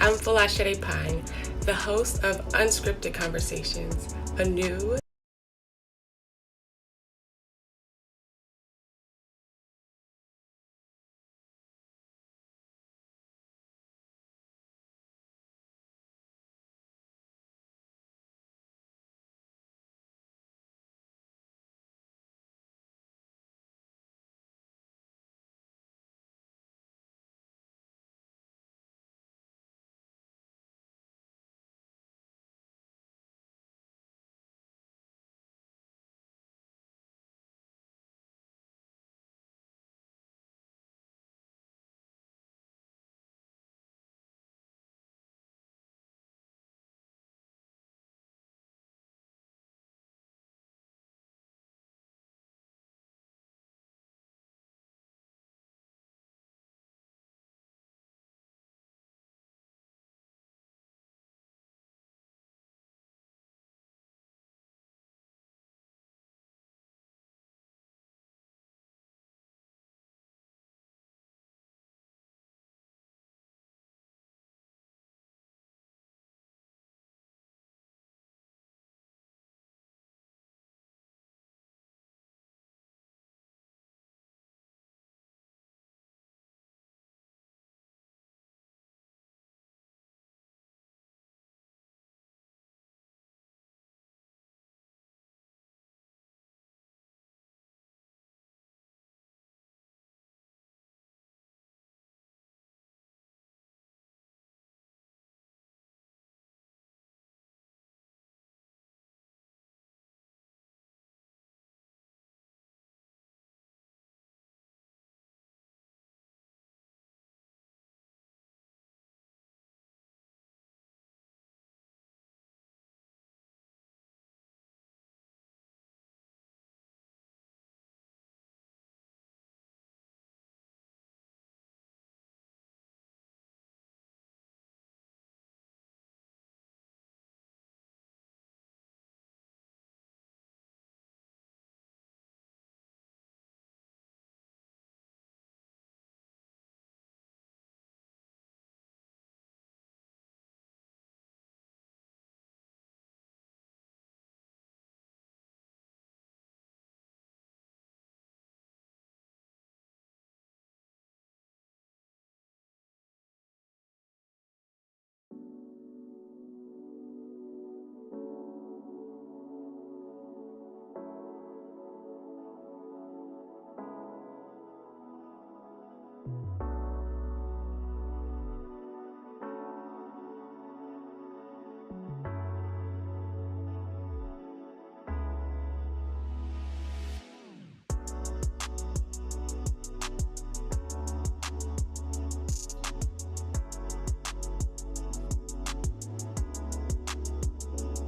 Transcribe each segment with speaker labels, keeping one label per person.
Speaker 1: I'm Falashede Pine, the host of Unscripted Conversations, a new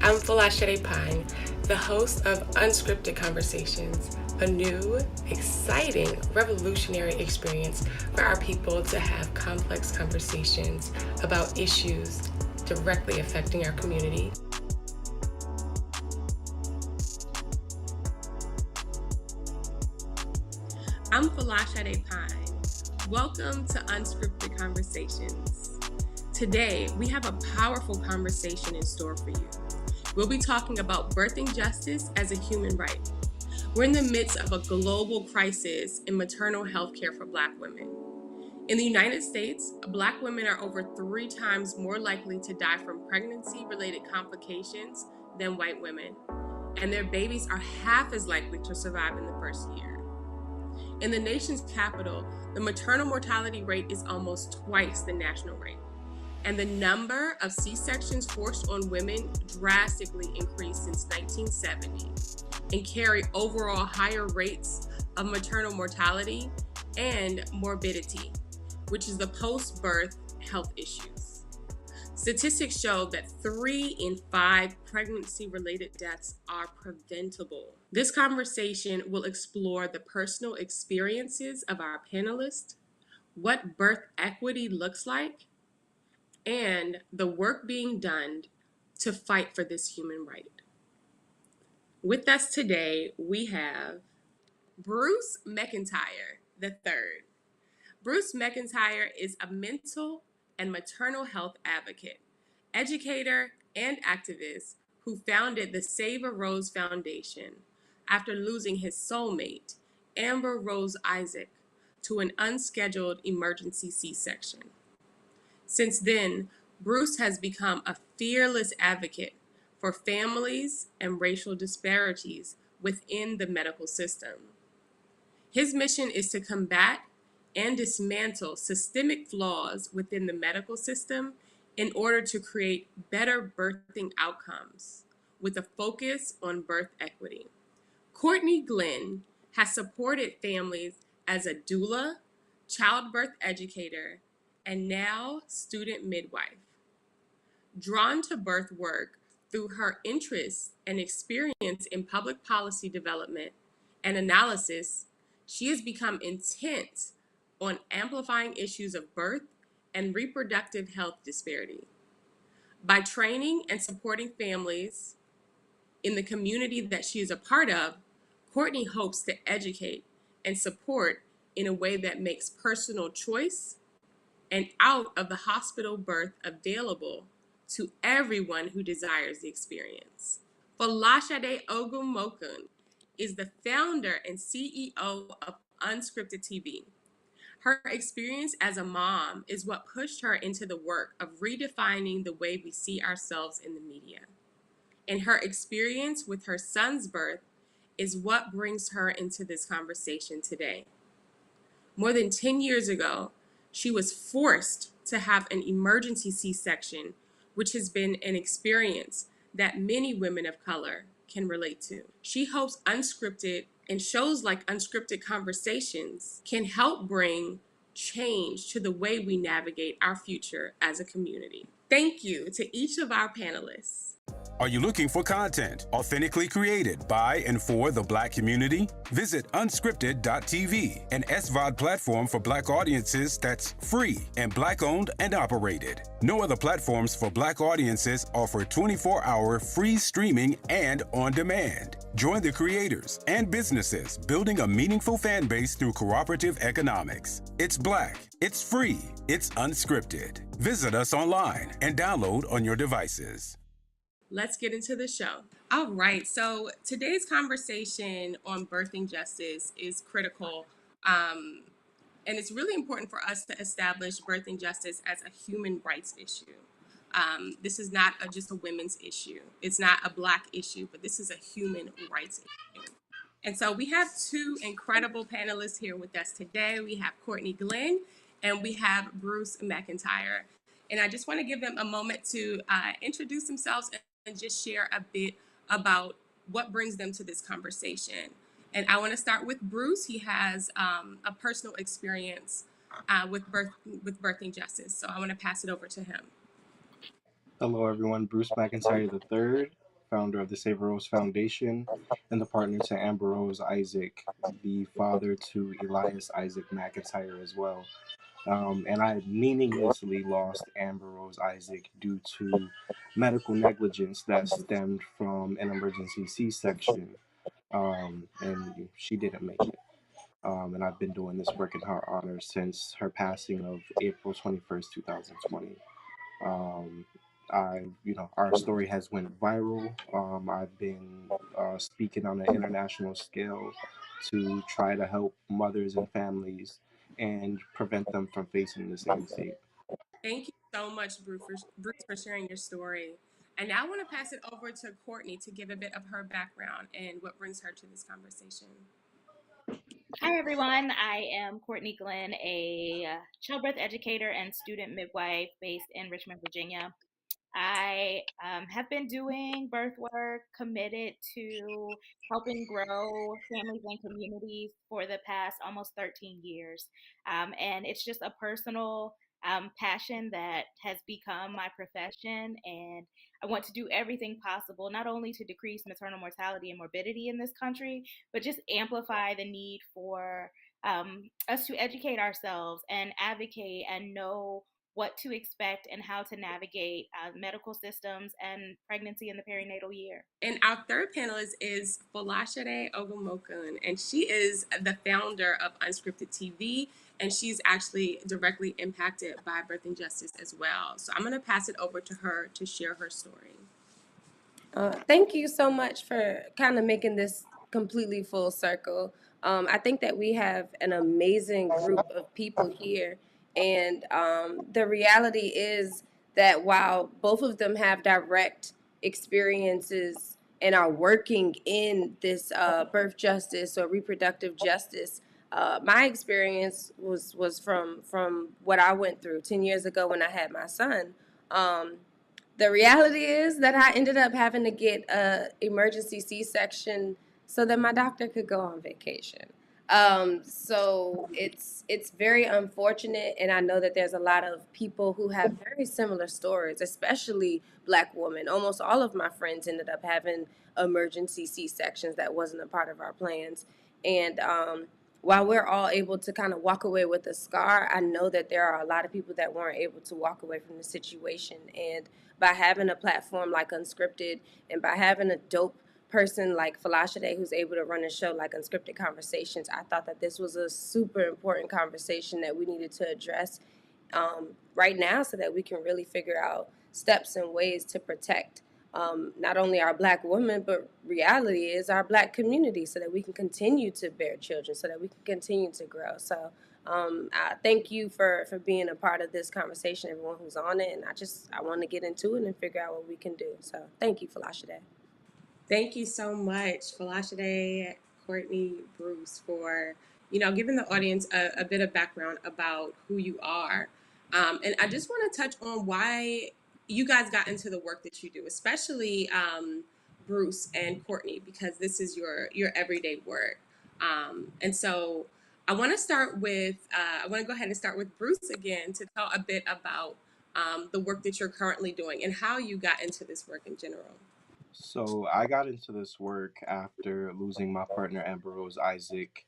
Speaker 1: I'm Falashede Pine, the host of Unscripted Conversations, a new, exciting, revolutionary experience for our people to have complex conversations about issues directly affecting our community. I'm Falashede Pine. Welcome to Unscripted Conversations. Today, we have a powerful conversation in store for you. We'll be talking about birthing justice as a human right. We're in the midst of a global crisis in maternal health care for Black women. In the United States, Black women are over 3 times more likely to die from pregnancy-related complications than white women, and their babies are half as likely to survive in the first year. In the nation's capital, the maternal mortality rate is almost twice the national rate. And the number of C-sections forced on women drastically increased since 1970 and carry overall higher rates of maternal mortality and morbidity, which is the post-birth health issues. Statistics show that 3 in 5 pregnancy-related deaths are preventable. This conversation will explore the personal experiences of our panelists, what birth equity looks like, and the work being done to fight for this human right. With us today, we have Bruce McIntyre III. Bruce McIntyre is a mental and maternal health advocate, educator, and activist who founded the Save a Rose Foundation after losing his soulmate, Ambrose Isaac, to an unscheduled emergency C-section. Since then, Bruce has become a fearless advocate for families and racial disparities within the medical system. His mission is to combat and dismantle systemic flaws within the medical system in order to create better birthing outcomes with a focus on birth equity. Courtney Glenn has supported families as a doula, childbirth educator, and now student midwife. Drawn to birth work through her interests and experience in public policy development and analysis, she has become intent on amplifying issues of birth and reproductive health disparity. By training and supporting families in the community that she is a part of, Courtney hopes to educate and support in a way that makes personal choice and out of the hospital birth available to everyone who desires the experience. Folashade Ogumokun is the founder and CEO of Unscripted TV. Her experience as a mom is what pushed her into the work of redefining the way we see ourselves in the media. And her experience with her son's birth is what brings her into this conversation today. More than 10 years ago, she was forced to have an emergency C-section, which has been an experience that many women of color can relate to. She hopes Unscripted and shows like Unscripted Conversations can help bring change to the way we navigate our future as a community. Thank you to each of our panelists.
Speaker 2: Are you looking for content authentically created by and for the Black community? Visit unscripted.tv, an SVOD platform for Black audiences that's free and Black-owned and operated. No other platforms for Black audiences offer 24-hour free streaming and on demand. Join the creators and businesses building a meaningful fan base through cooperative economics. It's Black, it's free, it's unscripted. Visit us online and download on your devices.
Speaker 1: Let's get into the show. All right, so today's conversation on birthing justice is critical, and it's really important for us to establish birthing justice as a human rights issue. This is not just a women's issue. It's not a Black issue, but this is a human rights issue. And so we have two incredible panelists here with us today. We have Courtney Glenn and we have Bruce McIntyre. And I just want to give them a moment to introduce themselves and just share a bit about what brings them to this conversation. And I want to start with Bruce. He has a personal experience with birthing justice. So I want to pass it over to him.
Speaker 3: Hello, everyone. Bruce McIntyre III, founder of the Save a Rose Foundation and the partner to Ambrose Isaac, the father to Elias Isaac McIntyre as well. And I meaninglessly lost Ambrose Isaac due to medical negligence that stemmed from an emergency C-section, and she didn't make it. And I've been doing this work in her honor since her passing of April 21st, 2020. Our story has went viral. I've been speaking on an international scale to try to help mothers and families and prevent them from facing the same fate.
Speaker 1: Thank you so much, Bruce, for sharing your story. And now I want to pass it over to Courtney to give a bit of her background and what brings her to this conversation.
Speaker 4: Hi, everyone. I am Courtney Glenn, a childbirth educator and student midwife based in Richmond, Virginia. I have been doing birth work, committed to helping grow families and communities for the past almost 13 years. And it's just a personal passion that has become my profession. And I want to do everything possible, not only to decrease maternal mortality and morbidity in this country, but just amplify the need for us to educate ourselves and advocate and know what to expect and how to navigate medical systems and pregnancy in the perinatal year.
Speaker 1: And our third panelist is Folashade Ogumokun, and she is the founder of Unscripted TV, and she's actually directly impacted by birth injustice as well. So I'm going to pass it over to her to share her story.
Speaker 5: Thank you so much for kind of making this completely full circle. I think that we have an amazing group of people here. And the reality is that while both of them have direct experiences and are working in this birth justice or reproductive justice, my experience was from what I went through 10 years ago when I had my son. The reality is that I ended up having to get a emergency C-section so that my doctor could go on vacation. So it's very unfortunate, and I know that there's a lot of people who have very similar stories, especially Black women. Almost all of my friends ended up having emergency C-sections that wasn't a part of our plans, and while we're all able to kind of walk away with a scar, I know that there are a lot of people that weren't able to walk away from the situation. And by having a platform like Unscripted and by having a dope person like Folashade who's able to run a show like Unscripted Conversations, I thought that this was a super important conversation that we needed to address right now so that we can really figure out steps and ways to protect not only our Black women, but reality is our Black community so that we can continue to bear children, so that we can continue to grow. So I thank you for being a part of this conversation, everyone who's on it. And I want to get into it and figure out what we can do. So thank you, Folashade.
Speaker 1: Thank you so much, Folashade, Courtney, Bruce, for giving the audience a bit of background about who you are. And I just want to touch on why you guys got into the work that you do, especially Bruce and Courtney, because this is your everyday work. And so I want to go ahead and start with Bruce again to tell a bit about the work that you're currently doing and how you got into this work in general.
Speaker 3: So I got into this work after losing my partner Ambrose Isaac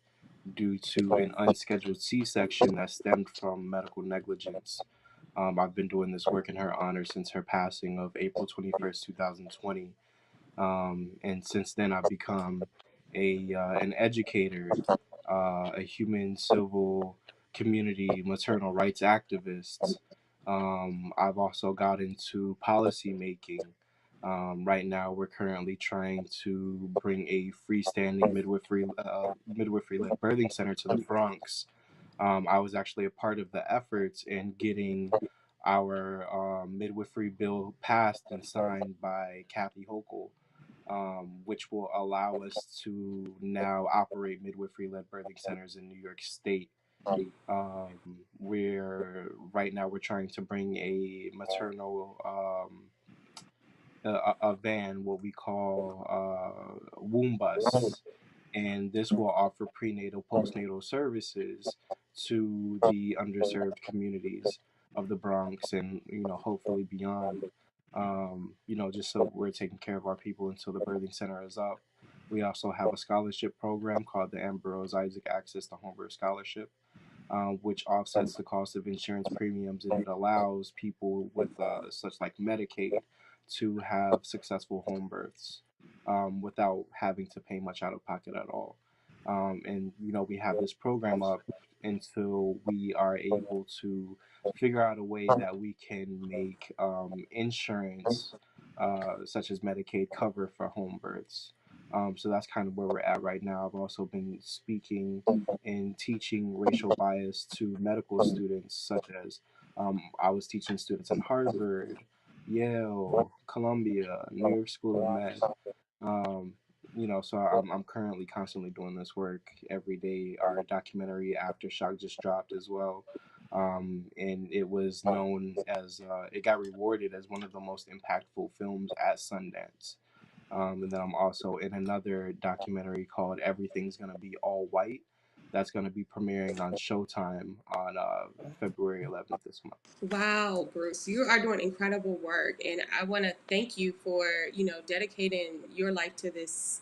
Speaker 3: due to an unscheduled C-section that stemmed from medical negligence. I've been doing this work in her honor since her passing of April 21st, 2020. And since then, I've become an educator, a human civil community maternal rights activist. I've also got into policy making. Right now, we're currently trying to bring a freestanding midwifery-led birthing center to the Bronx. I was actually a part of the efforts in getting our midwifery bill passed and signed by Kathy Hochul, which will allow us to now operate midwifery-led birthing centers in New York State. We're right now we're trying to bring a maternal a van, what we call womb bus, and this will offer prenatal, postnatal services to the underserved communities of the Bronx and hopefully beyond. Just so we're taking care of our people until the birthing center is up. We also have a scholarship program called the Ambrose Isaac Access to Home Birth Scholarship, which offsets the cost of insurance premiums, and it allows people with such like Medicaid to have successful home births without having to pay much out of pocket at all. And we have this program up until we are able to figure out a way that we can make insurance, such as Medicaid, cover for home births. So that's kind of where we're at right now. I've also been speaking and teaching racial bias to medical students, such as I was teaching students in Harvard, Yale, Columbia, New York School of Med. So I'm currently constantly doing this work every day. Our documentary Aftershock just dropped as well. And it was known as, it got rewarded as one of the most impactful films at Sundance. And then I'm also in another documentary called Everything's Gonna Be All White. That's going to be premiering on Showtime on February 11th this month.
Speaker 1: Wow, Bruce, you are doing incredible work, and I want to thank you for dedicating your life to this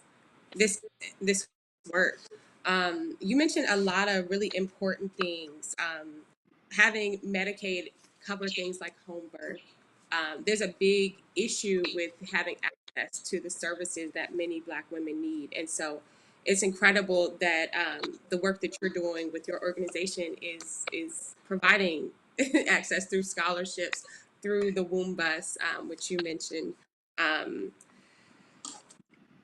Speaker 1: work. You mentioned a lot of really important things. Having Medicaid cover things like home birth. There's a big issue with having access to the services that many Black women need. And so it's incredible that the work that you're doing with your organization is providing access through scholarships, through the womb bus, which you mentioned. Um,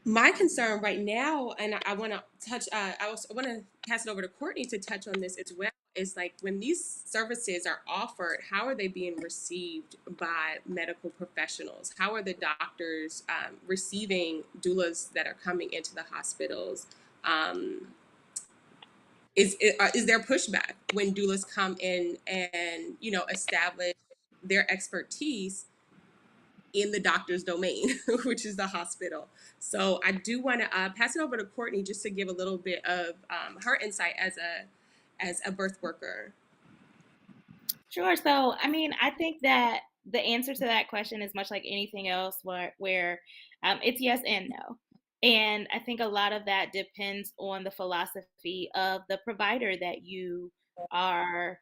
Speaker 1: my concern right now, and I want to touch, I also want to pass it over to Courtney to touch on this as well, is like when these services are offered, how are they being received by medical professionals? How are the doctors receiving doulas that are coming into the hospitals? Um, is there pushback when doulas come in and establish their expertise in the doctor's domain, which is the hospital? So I do want to pass it over to Courtney just to give a little bit of her insight as a birth worker.
Speaker 4: Sure. So, I mean, I think that the answer to that question is much like anything else, where it's yes and no. And I think a lot of that depends on the philosophy of the provider that you are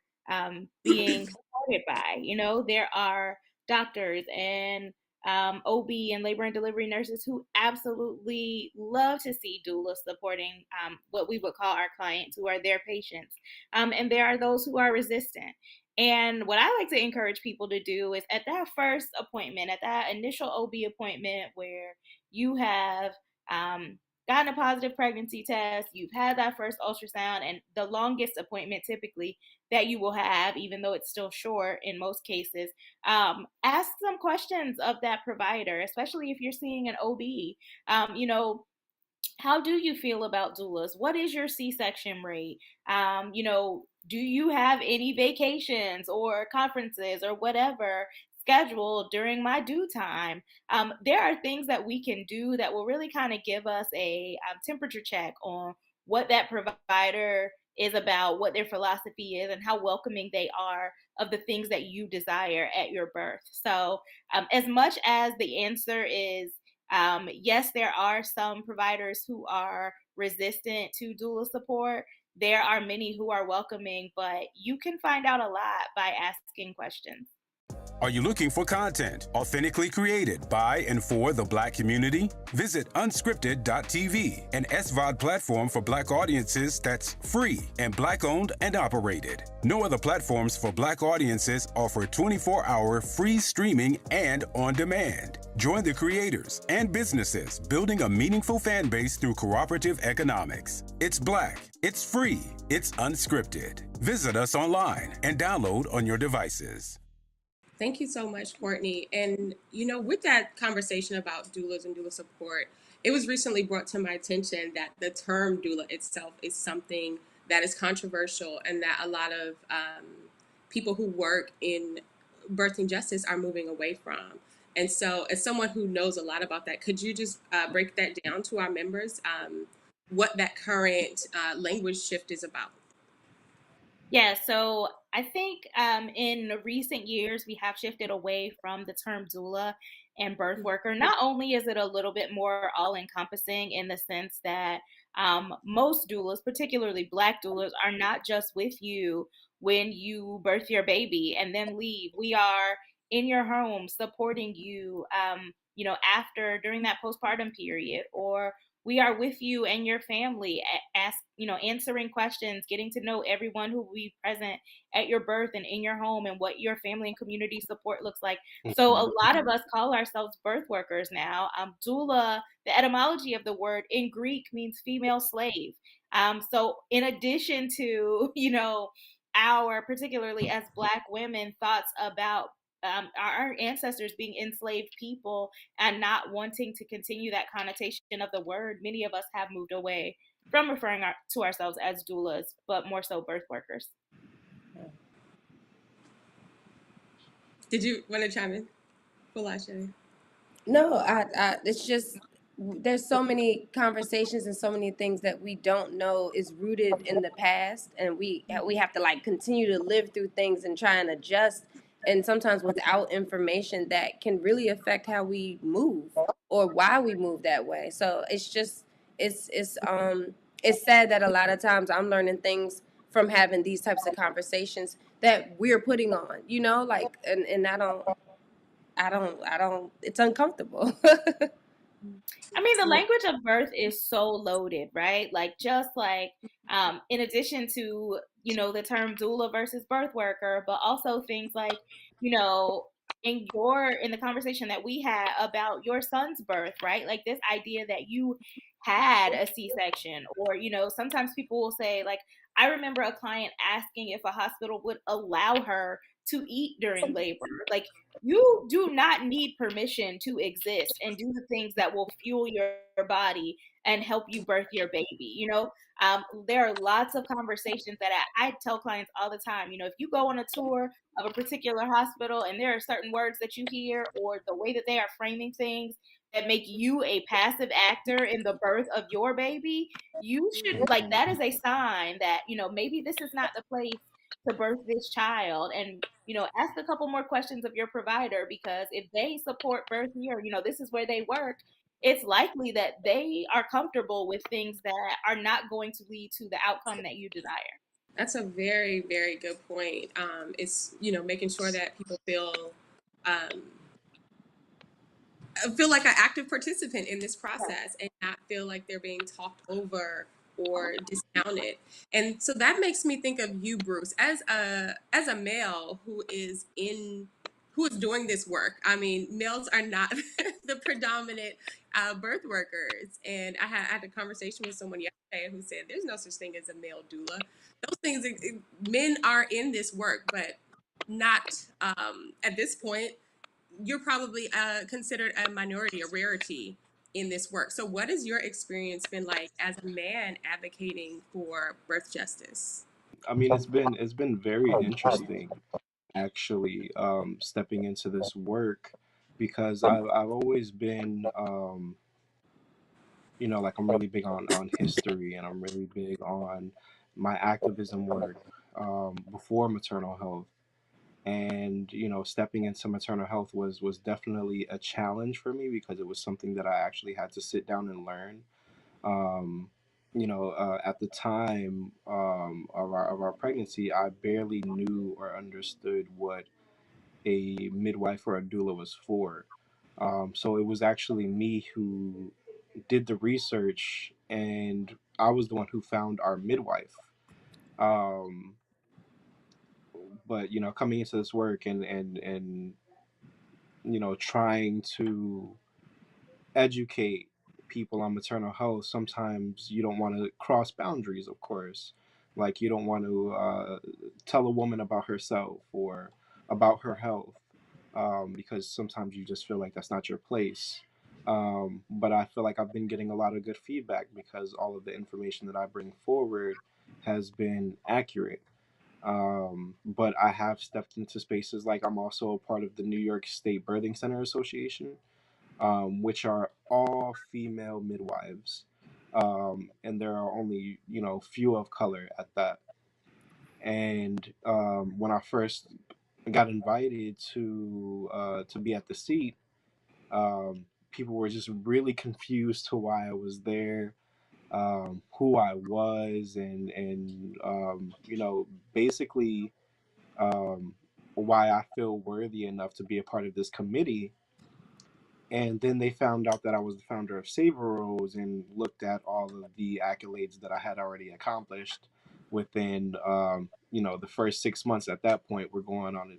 Speaker 4: being supported by. You know, there are doctors and OB and labor and delivery nurses who absolutely love to see doulas supporting what we would call our clients, who are their patients. And there are those who are resistant. And what I like to encourage people to do is at that first appointment, at that initial OB appointment where you have gotten a positive pregnancy test, you've had that first ultrasound, and the longest appointment typically that you will have, even though it's still short in most cases, ask some questions of that provider, especially if you're seeing an OB. You know, how do you feel about doulas? What is your C-section rate? You know, do you have any vacations or conferences or whatever scheduled during my due time? There are things that we can do that will really kind of give us a temperature check on what that provider is about, what their philosophy is, and how welcoming they are of the things that you desire at your birth. So, as much as the answer is yes, there are some providers who are resistant to doula support. There are many who are welcoming, but you can find out a lot by asking questions.
Speaker 2: Are you looking for content authentically created by and for the Black community? Visit unscripted.tv, an SVOD platform for Black audiences that's free and Black-owned and operated. No other platforms for Black audiences offer 24-hour free streaming and on demand. Join the creators and businesses building a meaningful fan base through cooperative economics. It's Black, it's free, it's unscripted. Visit us online and download on your devices.
Speaker 1: Thank you so much, Courtney. And, with that conversation about doulas and doula support, it was recently brought to my attention that the term doula itself is something that is controversial and that a lot of people who work in birthing justice are moving away from. And so, as someone who knows a lot about that, could you just break that down to our members, what that current language shift is about?
Speaker 4: Yeah, so I think in recent years, we have shifted away from the term doula and birth worker. Not only is it a little bit more all encompassing in the sense that most doulas, particularly Black doulas, are not just with you when you birth your baby and then leave. We are in your home supporting you, after, during that postpartum period, or we are with you and your family, answering questions, getting to know everyone who will be present at your birth and in your home and what your family and community support looks like. So a lot of us call ourselves birth workers now. Doula, the etymology of the word in Greek means female slave. So in addition to, our, particularly as Black women, thoughts about our ancestors being enslaved people and not wanting to continue that connotation of the word, many of us have moved away from referring to ourselves as doulas, but more so birth workers.
Speaker 1: Did you want to chime in, Falashe?
Speaker 5: No, it's just there's so many conversations and so many things that we don't know is rooted in the past, and we have to like continue to live through things and try and adjust, and sometimes without information that can really affect how we move or why we move that way. So it's just it's sad that a lot of times I'm learning things from having these types of conversations that we're putting on, like, and I don't, it's uncomfortable.
Speaker 4: I mean, the language of birth is so loaded, right? Like, just like, in addition to, the term doula versus birth worker, but also things like, you know, in the conversation that we had about your son's birth, right? Like this idea that you had a C-section, or, sometimes people will say, like, I remember a client asking if a hospital would allow her to eat during labor. Like, you do not need permission to exist and do the things that will fuel your body and help you birth your baby. There are lots of conversations that I tell clients all the time. If you go on a tour of a particular hospital and there are certain words that you hear or the way that they are framing things that make you a passive actor in the birth of your baby, you should, like, that is a sign that, maybe this is not the place to birth this child. And ask a couple more questions of your provider, because if they support birth here, this is where they work, it's likely that they are comfortable with things that are not going to lead to the outcome that you desire.
Speaker 1: That's a very, very good point. It's, making sure that people um, feel like an active participant in this process and not feel like they're being talked over or discounted. And so that makes me think of you, Bruce, as a male who is doing this work. I mean, males are not the predominant birth workers. And I had a conversation with someone yesterday who said there's no such thing as a male doula. Those things, men are in this work, but not at this point. You're probably considered a minority, a rarity in this work. So, what has your experience been like as a man advocating for birth justice?
Speaker 3: I mean, it's been very interesting actually, stepping into this work, because I've always been, like, I'm really big on history, and I'm really big on my activism work, before maternal health. And stepping into maternal health was definitely a challenge for me, because it was something that I actually had to sit down and learn. um, at the time, of our pregnancy, I barely knew or understood what a midwife or a doula was for. So it was actually me who did the research, and I was the one who found our midwife. Um, but coming into this work, and trying to educate people on maternal health, sometimes you don't want to cross boundaries, of course. Like, you don't want to tell a woman about herself or about her health, because sometimes you just feel like that's not your place. But I feel like I've been getting a lot of good feedback, because all of the information that I bring forward has been accurate. But I have stepped into spaces, like, I'm also a part of the New York State Birthing Center Association, which are all female midwives. And there are only, few of color at that. And when I first got invited to be at the seat, people were just really confused to why I was there, who I was, and basically, um, why I feel worthy enough to be a part of this committee. And then they found out that I was the founder of Savor Rose, and looked at all of the accolades that I had already accomplished within, the first 6 months. At that point, we're going on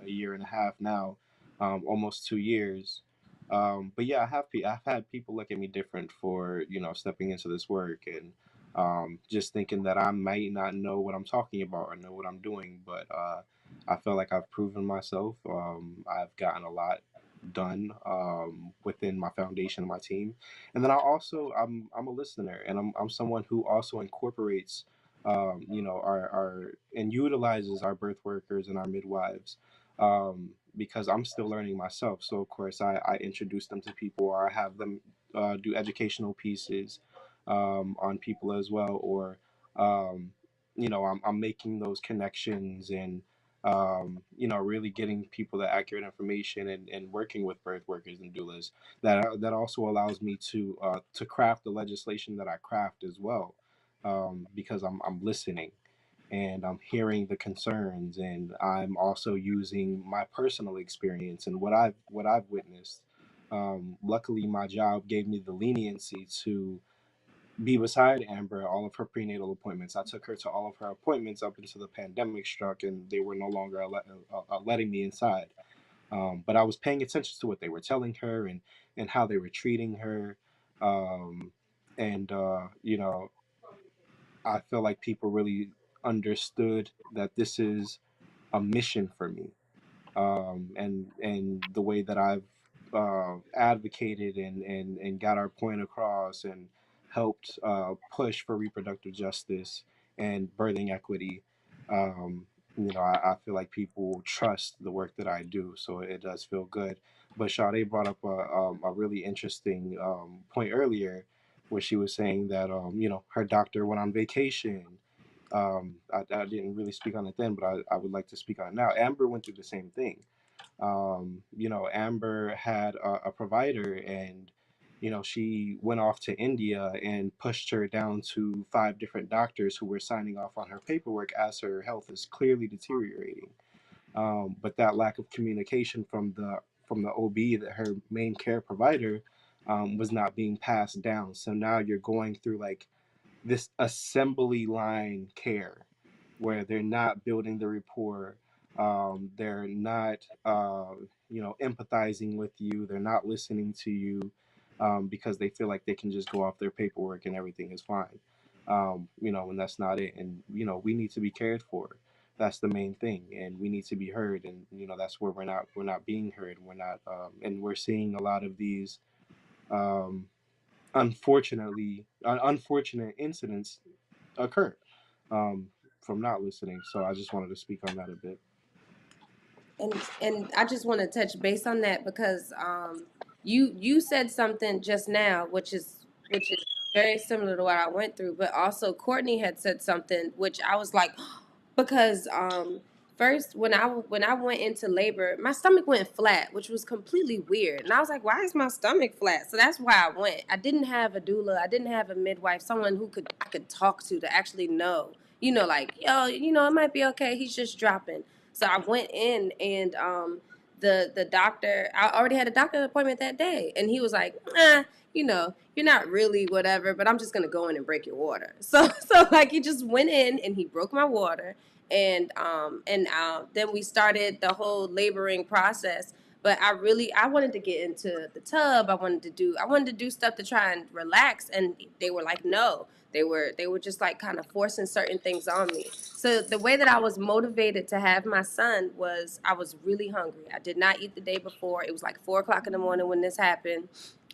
Speaker 3: a year and a half now, almost 2 years. But yeah, I've had people look at me different for stepping into this work, and just thinking that I might not know what I'm talking about or know what I'm doing. But I feel like I've proven myself. I've gotten a lot done, within my foundation, my team. And then I'm a listener, and I'm someone who also incorporates, our and utilizes our birth workers and our midwives, because I'm still learning myself. So of course I introduce them to people, or I have them do educational pieces, on people as well. Or I'm making those connections, and really getting people the accurate information, and working with birth workers and doulas. That also allows me to craft the legislation that I craft as well, because I'm listening. and I'm hearing the concerns, and I'm also using my personal experience and what I've witnessed. Luckily, my job gave me the leniency to be beside Amber at all of her prenatal appointments. I took her to all of her appointments up until the pandemic struck, and they were no longer letting me inside. But I was paying attention to what they were telling her, and how they were treating her. Um, and I feel like people really understood that this is a mission for me, and the way that I've advocated and got our point across and helped push for reproductive justice and birthing equity. Um, I feel like people trust the work that I do, so it does feel good. But Sade brought up a really interesting point earlier, where she was saying that her doctor went on vacation. I didn't really speak on it then, but I would like to speak on it now. Amber went through the same thing. Amber had a provider, and she went off to India and pushed her down to 5 different doctors who were signing off on her paperwork as her health is clearly deteriorating. But that lack of communication from the OB, that her main care provider, was not being passed down. So now you're going through like this assembly line care, where they're not building the rapport. They're not empathizing with you. They're not listening to you, because they feel like they can just go off their paperwork and everything is fine. And that's not it. And we need to be cared for. That's the main thing, and we need to be heard. And that's where we're not being heard. We're not, and we're seeing a lot of these um, unfortunate incidents occur, um, from not listening. So I just wanted to speak on that a bit.
Speaker 5: And I just want to touch base on that because you said something just now, which is very similar to what I went through, but also Courtney had said something which I was like, because first when I went into labor, my stomach went flat, which was completely weird, and I was like, why is my stomach flat? So that's why I went. I didn't have a doula, I didn't have a midwife, someone who I could talk to actually know, like, yo, it might be okay. He's just dropping. So I went in, and the doctor, I already had a doctor appointment that day, and he was like, you're not really whatever, but I'm just gonna go in and break your water. So like he just went in and he broke my water, and then we started the whole laboring process. But I wanted to get into the tub. I wanted to do stuff to try and relax, and they were like, no. They were just like kind of forcing certain things on me. So the way that I was motivated to have my son was I was really hungry. I did not eat the day before. It was like 4 o'clock in the morning when this happened,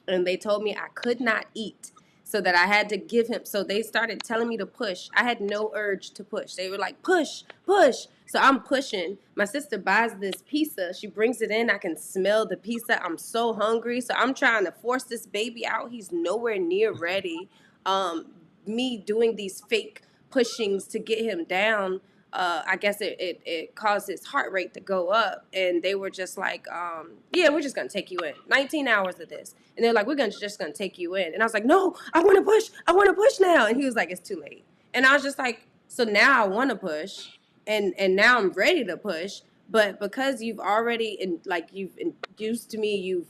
Speaker 5: and they told me I could not eat. So that I had to give him. So they started telling me to push. I had no urge to push. They were like, push, push. So I'm pushing. My sister buys this pizza. She brings it in. I can smell the pizza. I'm so hungry. So I'm trying to force this baby out. He's nowhere near ready. Me doing these fake pushings to get him down, I guess it caused his heart rate to go up. And they were just like, yeah, we're just going to take you in. 19 hours of this. And they're like, just going to take you in. And I was like, no, I want to push. I want to push now. And he was like, it's too late. And I was just like, so now I want to push. And now I'm ready to push. But because you've already, you've induced me, you've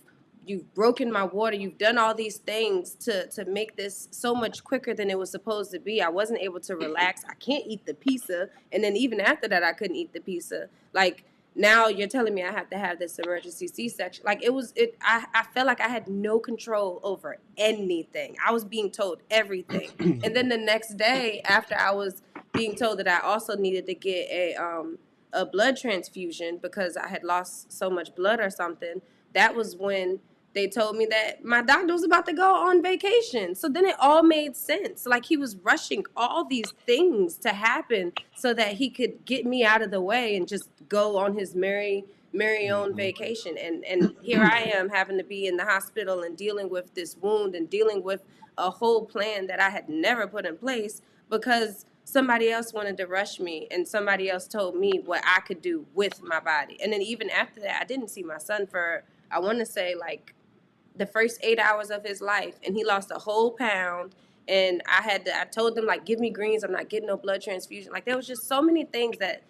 Speaker 5: broken my water, you've done all these things to make this so much quicker than it was supposed to be. I wasn't able to relax. I can't eat the pizza. And then even after that, I couldn't eat the pizza. Like, now you're telling me I have to have this emergency C-section. Like, I felt like I had no control over anything. I was being told everything. And then the next day, after I was being told that I also needed to get a blood transfusion because I had lost so much blood or something, that was when they told me that my doctor was about to go on vacation. So then it all made sense. Like, he was rushing all these things to happen so that he could get me out of the way and just go on his merry own vacation. And here I am having to be in the hospital and dealing with this wound and dealing with a whole plan that I had never put in place because somebody else wanted to rush me and somebody else told me what I could do with my body. And then even after that, I didn't see my son for, I want to say, like, the first 8 hours of his life, and he lost a whole pound, And I told them, like, give me greens, I'm not getting no blood transfusion. Like, there was just so many things that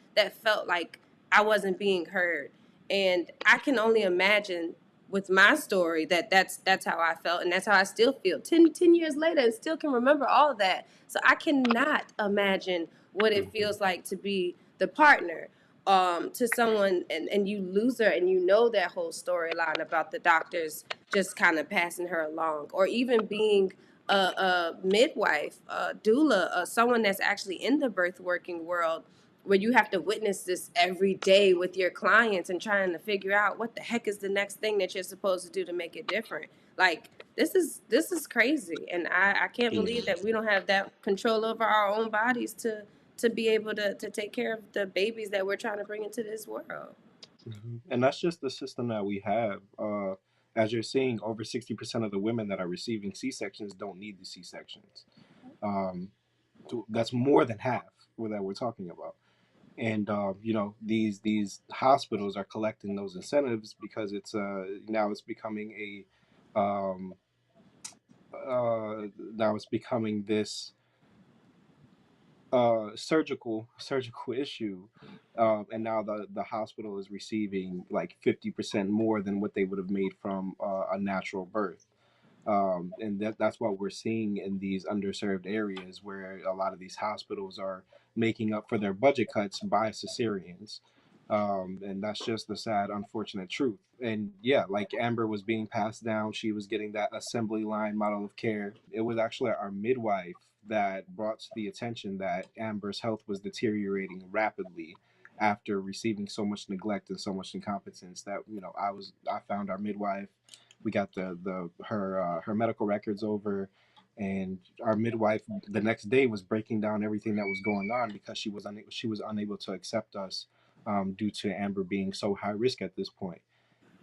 Speaker 5: felt like I wasn't being heard. And I can only imagine with my story that's how I felt, and that's how I still feel 10 years later, and still can remember all of that. So I cannot imagine what it feels like to be the partner to someone, and you lose her, and you know that whole storyline about the doctors just kind of passing her along, or even being a midwife, a doula, someone that's actually in the birth working world, where you have to witness this every day with your clients and trying to figure out what the heck is the next thing that you're supposed to do to make it different. Like, this is crazy, and I can't believe that we don't have that control over our own bodies to be able to take care of the babies that we're trying to bring into this world.
Speaker 3: And that's just the system that we have. As you're seeing, over 60% of the women that are receiving C-sections don't need the C-sections. Um, that's more than half that we're talking about. And these hospitals are collecting those incentives because it's now it's becoming a now it's becoming this surgical issue, and now the hospital is receiving like 50% more than what they would have made from a natural birth. And that's what we're seeing in these underserved areas, where a lot of these hospitals are making up for their budget cuts by cesareans. And that's just the sad, unfortunate truth. And yeah, like Amber was being passed down, she was getting that assembly line model of care. It was actually our midwife that brought to the attention that Amber's health was deteriorating rapidly after receiving so much neglect and so much incompetence. That I found our midwife. We got her medical records over, and our midwife the next day was breaking down everything that was going on, because she was unable to accept us, due to Amber being so high risk at this point.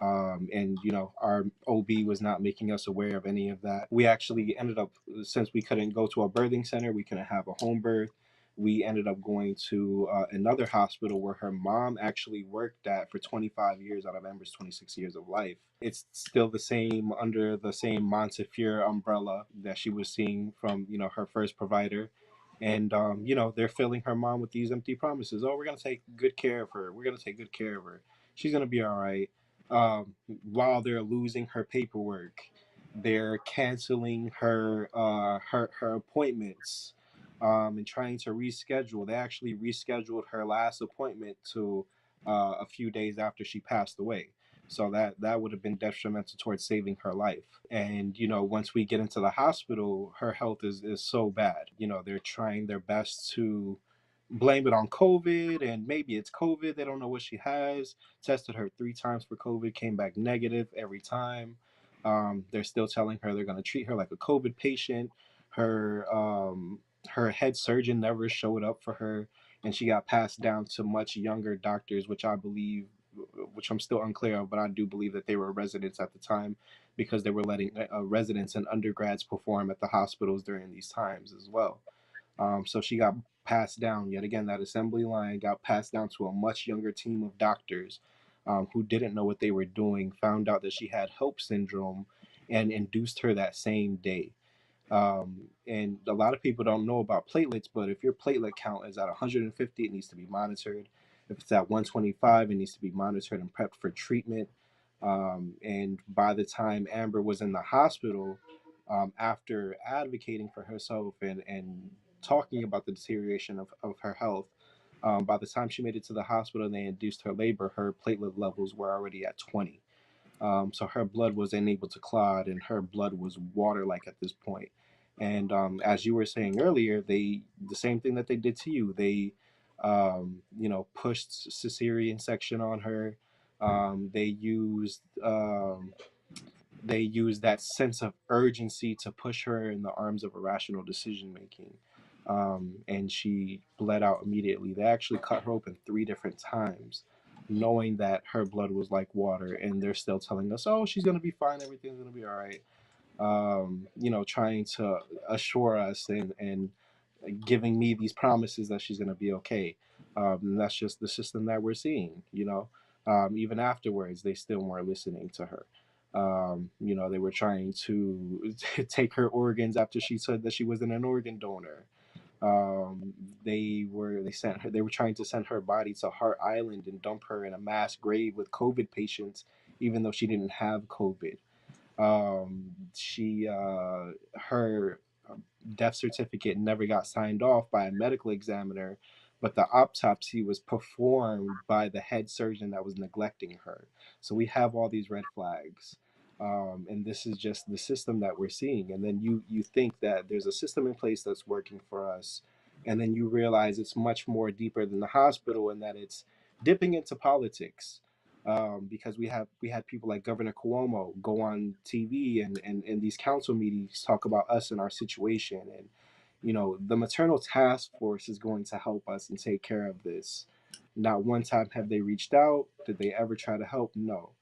Speaker 3: And our OB was not making us aware of any of that. We actually ended up, since we couldn't go to a birthing center, we couldn't have a home birth. We ended up going to another hospital where her mom actually worked at for 25 years out of Amber's 26 years of life. It's still the same, under the same Montefiore umbrella that she was seeing from her first provider. And they're filling her mom with these empty promises. Oh, we're gonna take good care of her. We're gonna take good care of her. She's gonna be all right. While they're losing her paperwork, they're canceling her appointments, and trying to reschedule. They actually rescheduled her last appointment to a few days after she passed away. So that would have been detrimental towards saving her life. And once we get into the hospital, her health is so bad. They're trying their best to blame it on COVID, and maybe it's COVID. They don't know what she has. Tested her 3 times for COVID, came back negative every time. They're still telling her they're going to treat her like a COVID patient. Her head surgeon never showed up for her, and she got passed down to much younger doctors, which I'm still unclear of, but I do believe that they were residents at the time, because they were letting residents and undergrads perform at the hospitals during these times as well. So she got passed down yet again. That assembly line got passed down to a much younger team of doctors, who didn't know what they were doing, found out that she had HELP syndrome, and induced her that same day. And a lot of people don't know about platelets, but if your platelet count is at 150, it needs to be monitored. If it's at 125, it needs to be monitored and prepped for treatment. And by the time Amber was in the hospital, after advocating for herself and talking about the deterioration of her health, by the time she made it to the hospital and they induced her labor, her platelet levels were already at 20. So her blood was unable to clot, and her blood was water-like at this point. And as you were saying earlier, the same thing that they did to you. They pushed cesarean section on her. They used that sense of urgency to push her in the arms of irrational decision making. And she bled out immediately. They actually cut her open 3 different times, knowing that her blood was like water, and they're still telling us, "Oh, she's gonna be fine. Everything's gonna be all right." Trying to assure us and giving me these promises that she's gonna be okay. And that's just the system that we're seeing. Even afterwards, they still weren't listening to her. They were trying to take her organs after she said that she wasn't an organ donor. Um, they were trying to send her body to Hart Island and dump her in a mass grave with COVID patients, even though she didn't have COVID. She Her death certificate never got signed off by a medical examiner, but the autopsy was performed by the head surgeon that was neglecting her. So we have all these red flags. And this is just the system that we're seeing. And then you think that there's a system in place that's working for us, and then you realize it's much more deeper than the hospital, and that it's dipping into politics. Because we had people like Governor Cuomo go on TV and these council meetings talk about us and our situation, and the maternal task force is going to help us and take care of this. Not one time have they reached out. Did they ever try to help? No.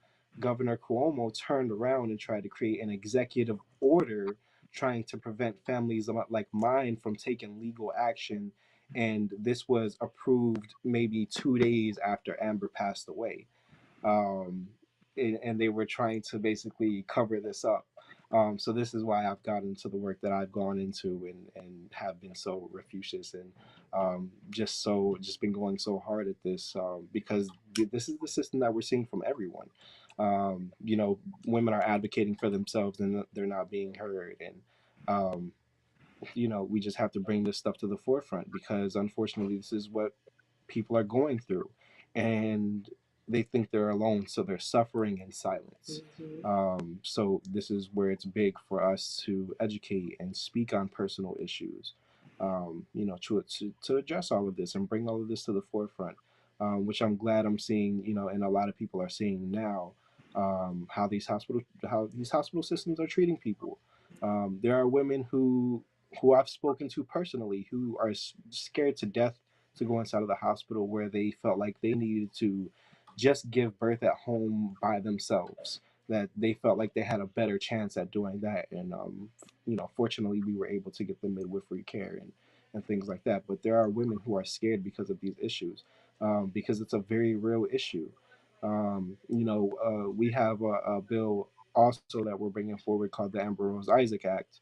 Speaker 3: Governor Cuomo turned around and tried to create an executive order trying to prevent families like mine from taking legal action. And this was approved maybe 2 days after Amber passed away. um, and they were trying to basically cover this up. So this is why I've gotten into the work that I've gone into, and have been so refusious, and just been going so hard at this, because this is the system that we're seeing from everyone. Women are advocating for themselves and they're not being heard, and um, we just have to bring this stuff to the forefront, because unfortunately this is what people are going through, and they think they're alone, so they're suffering in silence.
Speaker 1: Mm-hmm.
Speaker 3: So this is where it's big for us to educate and speak on personal issues, to address all of this and bring all of this to the forefront, which I'm glad I'm seeing, and a lot of people are seeing now, how these hospital systems are treating people. There are women who I've spoken to personally who are scared to death to go inside of the hospital, where they felt like they needed to just give birth at home by themselves. That they felt like they had a better chance at doing that, and fortunately, we were able to get them midwifery care and things like that. But there are women who are scared because of these issues, because it's a very real issue. We have a bill also that we're bringing forward called the Ambrose Isaac Act,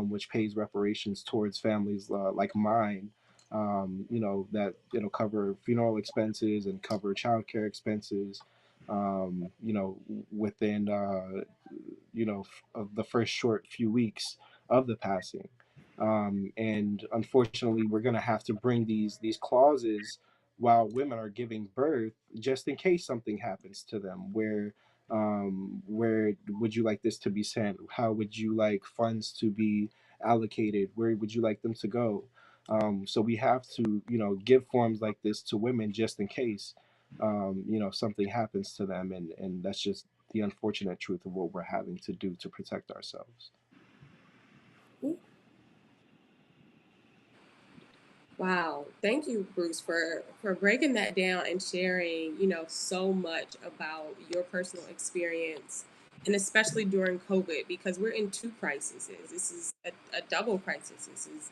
Speaker 3: which pays reparations towards families like mine. That it'll cover funeral expenses and cover childcare expenses. Within of the first short few weeks of the passing. And unfortunately, we're going to have to bring these clauses while women are giving birth, just in case something happens to them. Where would you like this to be sent? How would you like funds to be allocated? Where would you like them to go? So we have to, give forms like this to women just in case, something happens to them, and that's just the unfortunate truth of what we're having to do to protect ourselves.
Speaker 1: Wow, thank you, Bruce, for breaking that down and sharing, so much about your personal experience, and especially during COVID, because we're in two crises. This is a double crisis. This is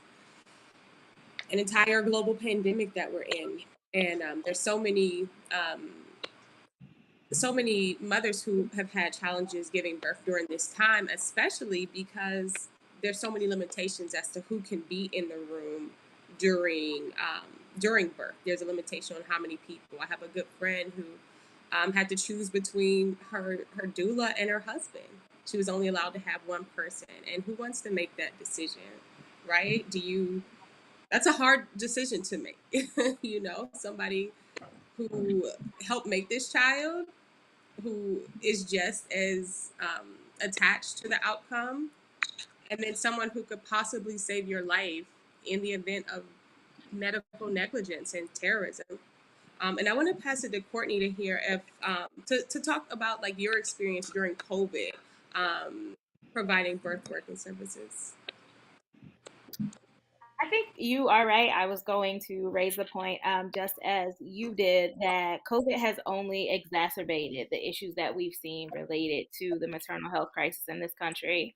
Speaker 1: an entire global pandemic that we're in, and there's so many mothers who have had challenges giving birth during this time, especially because there's so many limitations as to who can be in the room during birth. There's a limitation on how many people. I have a good friend who had to choose between her doula and her husband. She was only allowed to have one person, and who wants to make that decision, right? That's a hard decision to make. Somebody who helped make this child, who is just as attached to the outcome, and then someone who could possibly save your life in the event of medical negligence and terrorism. And I want to pass it to Courtney to hear if to talk about like your experience during COVID, providing birth working services.
Speaker 4: I think you are right. I was going to raise the point, just as you did, that COVID has only exacerbated the issues that we've seen related to the maternal health crisis in this country.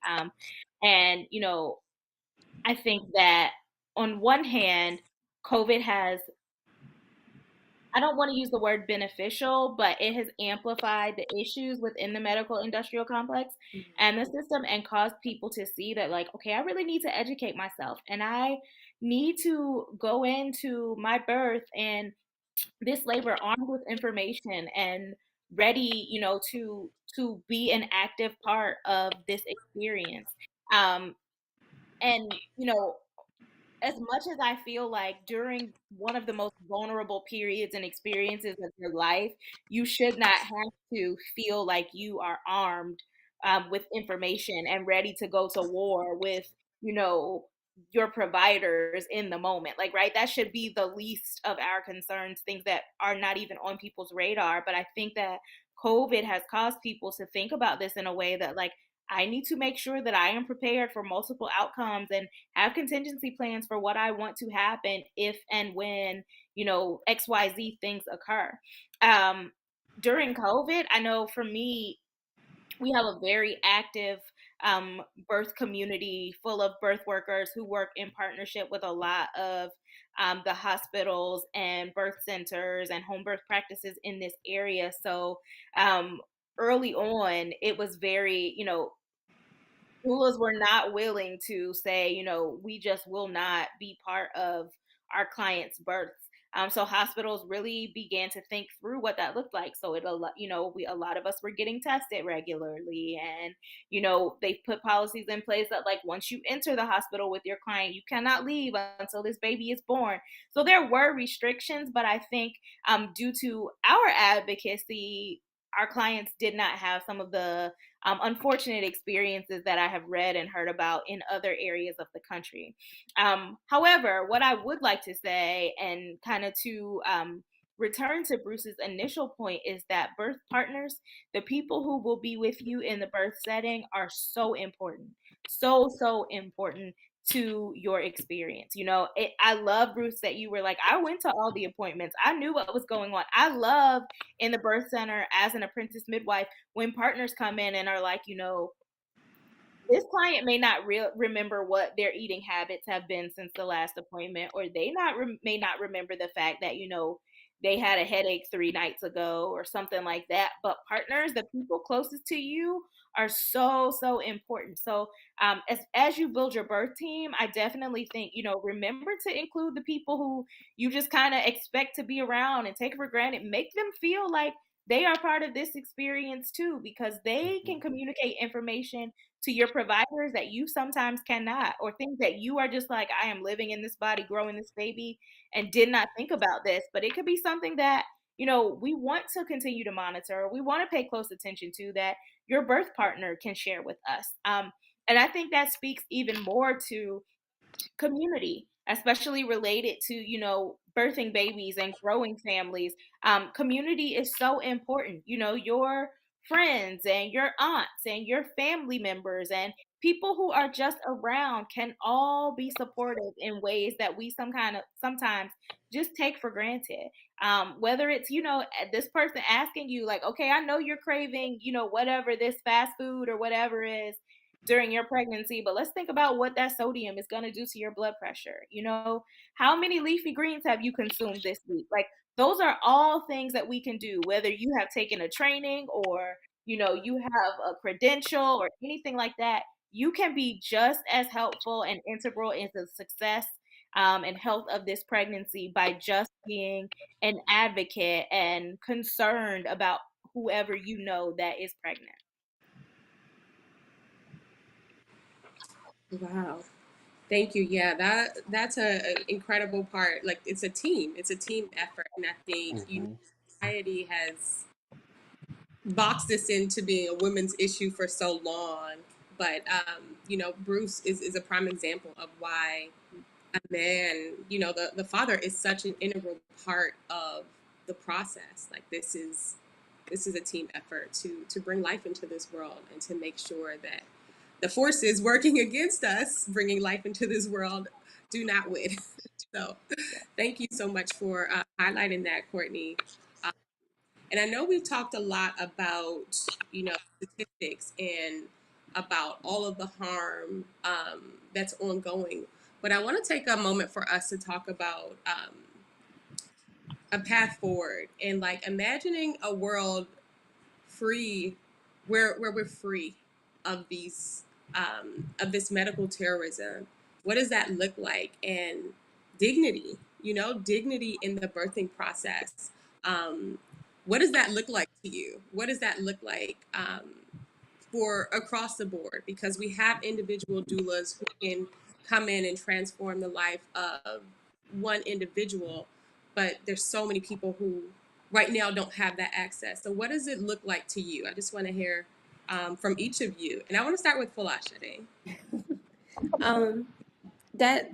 Speaker 4: And, I think that on one hand, COVID has I don't want to use the word beneficial, but it has amplified the issues within the medical industrial complex and the system and caused people to see that, like, okay, I really need to educate myself and I need to go into my birth and this labor armed with information and ready, to be an active part of this experience. Um, and as much as I feel like during one of the most vulnerable periods and experiences of your life, you should not have to feel like you are armed with information and ready to go to war with, you know, your providers in the moment. Like, right? That should be the least of our concerns, things that are not even on people's radar. But I think that COVID has caused people to think about this in a way that, like, I need to make sure that I am prepared for multiple outcomes and have contingency plans for what I want to happen if and when, XYZ things occur. Um, During COVID, I know for me, we have a very active birth community full of birth workers who work in partnership with a lot of the hospitals and birth centers and home birth practices in this area. So early on, it was very, doulas were not willing to say, we just will not be part of our clients' births. So hospitals really began to think through what that looked like. So a lot of us were getting tested regularly, and they put policies in place that, like, once you enter the hospital with your client, you cannot leave until this baby is born. So there were restrictions, but I think due to our advocacy, our clients did not have some of the unfortunate experiences that I have read and heard about in other areas of the country. However, what I would like to say, and kind of to return to Bruce's initial point, is that birth partners, the people who will be with you in the birth setting, are so important. So, so important to your experience. I love, Bruce, that you were like, I went to all the appointments. I knew what was going on. I love in the birth center as an apprentice midwife when partners come in and are like, this client may not remember what their eating habits have been since the last appointment, or they may not remember the fact that they had a headache 3 nights ago or something like that. But partners, the people closest to you, are so, so important. So as you build your birth team, I definitely think, remember to include the people who you just kind of expect to be around and take for granted. Make them feel like they are part of this experience too, because they can communicate information to your providers that you sometimes cannot, or things that you are just like, I am living in this body, growing this baby, and did not think about this. But it could be something that, we want to continue to monitor, we want to pay close attention to, that your birth partner can share with us. And I think that speaks even more to community, especially related to, birthing babies and growing families. Community is so important. Your friends and your aunts and your family members and people who are just around can all be supportive in ways that we sometimes just take for granted. Whether it's, this person asking you, like, okay, I know you're craving, whatever, this fast food or whatever is during your pregnancy, but let's think about what that sodium is going to do to your blood pressure. How many leafy greens have you consumed this week? Like, those are all things that we can do, whether you have taken a training or, you have a credential or anything like that. You can be just as helpful and integral in the success and health of this pregnancy by just being an advocate and concerned about whoever that is pregnant.
Speaker 1: Wow. Thank you. Yeah, that's a incredible part. Like, it's a team. It's a team effort, and I think society has boxed this into being a women's issue for so long. But Bruce is a prime example of why a man, the father is such an integral part of the process. Like, this is a team effort to bring life into this world and to make sure that the forces working against us bringing life into this world do not win. So thank you so much for highlighting that, Courtney. Uh, and I know we've talked a lot about, statistics and about all of the harm that's ongoing. But I want to take a moment for us to talk about a path forward, and like imagining a world free, where we're free of these of this medical terrorism. What does that look like? And dignity, dignity in the birthing process. Um, what does that look like to you? What does that look like for across the board? Because we have individual doulas who can come in and transform the life of one individual, but there's so many people who right now don't have that access. So what does it look like to you? I just want to hear from each of you, and I want to start with Falashade.
Speaker 5: Um, that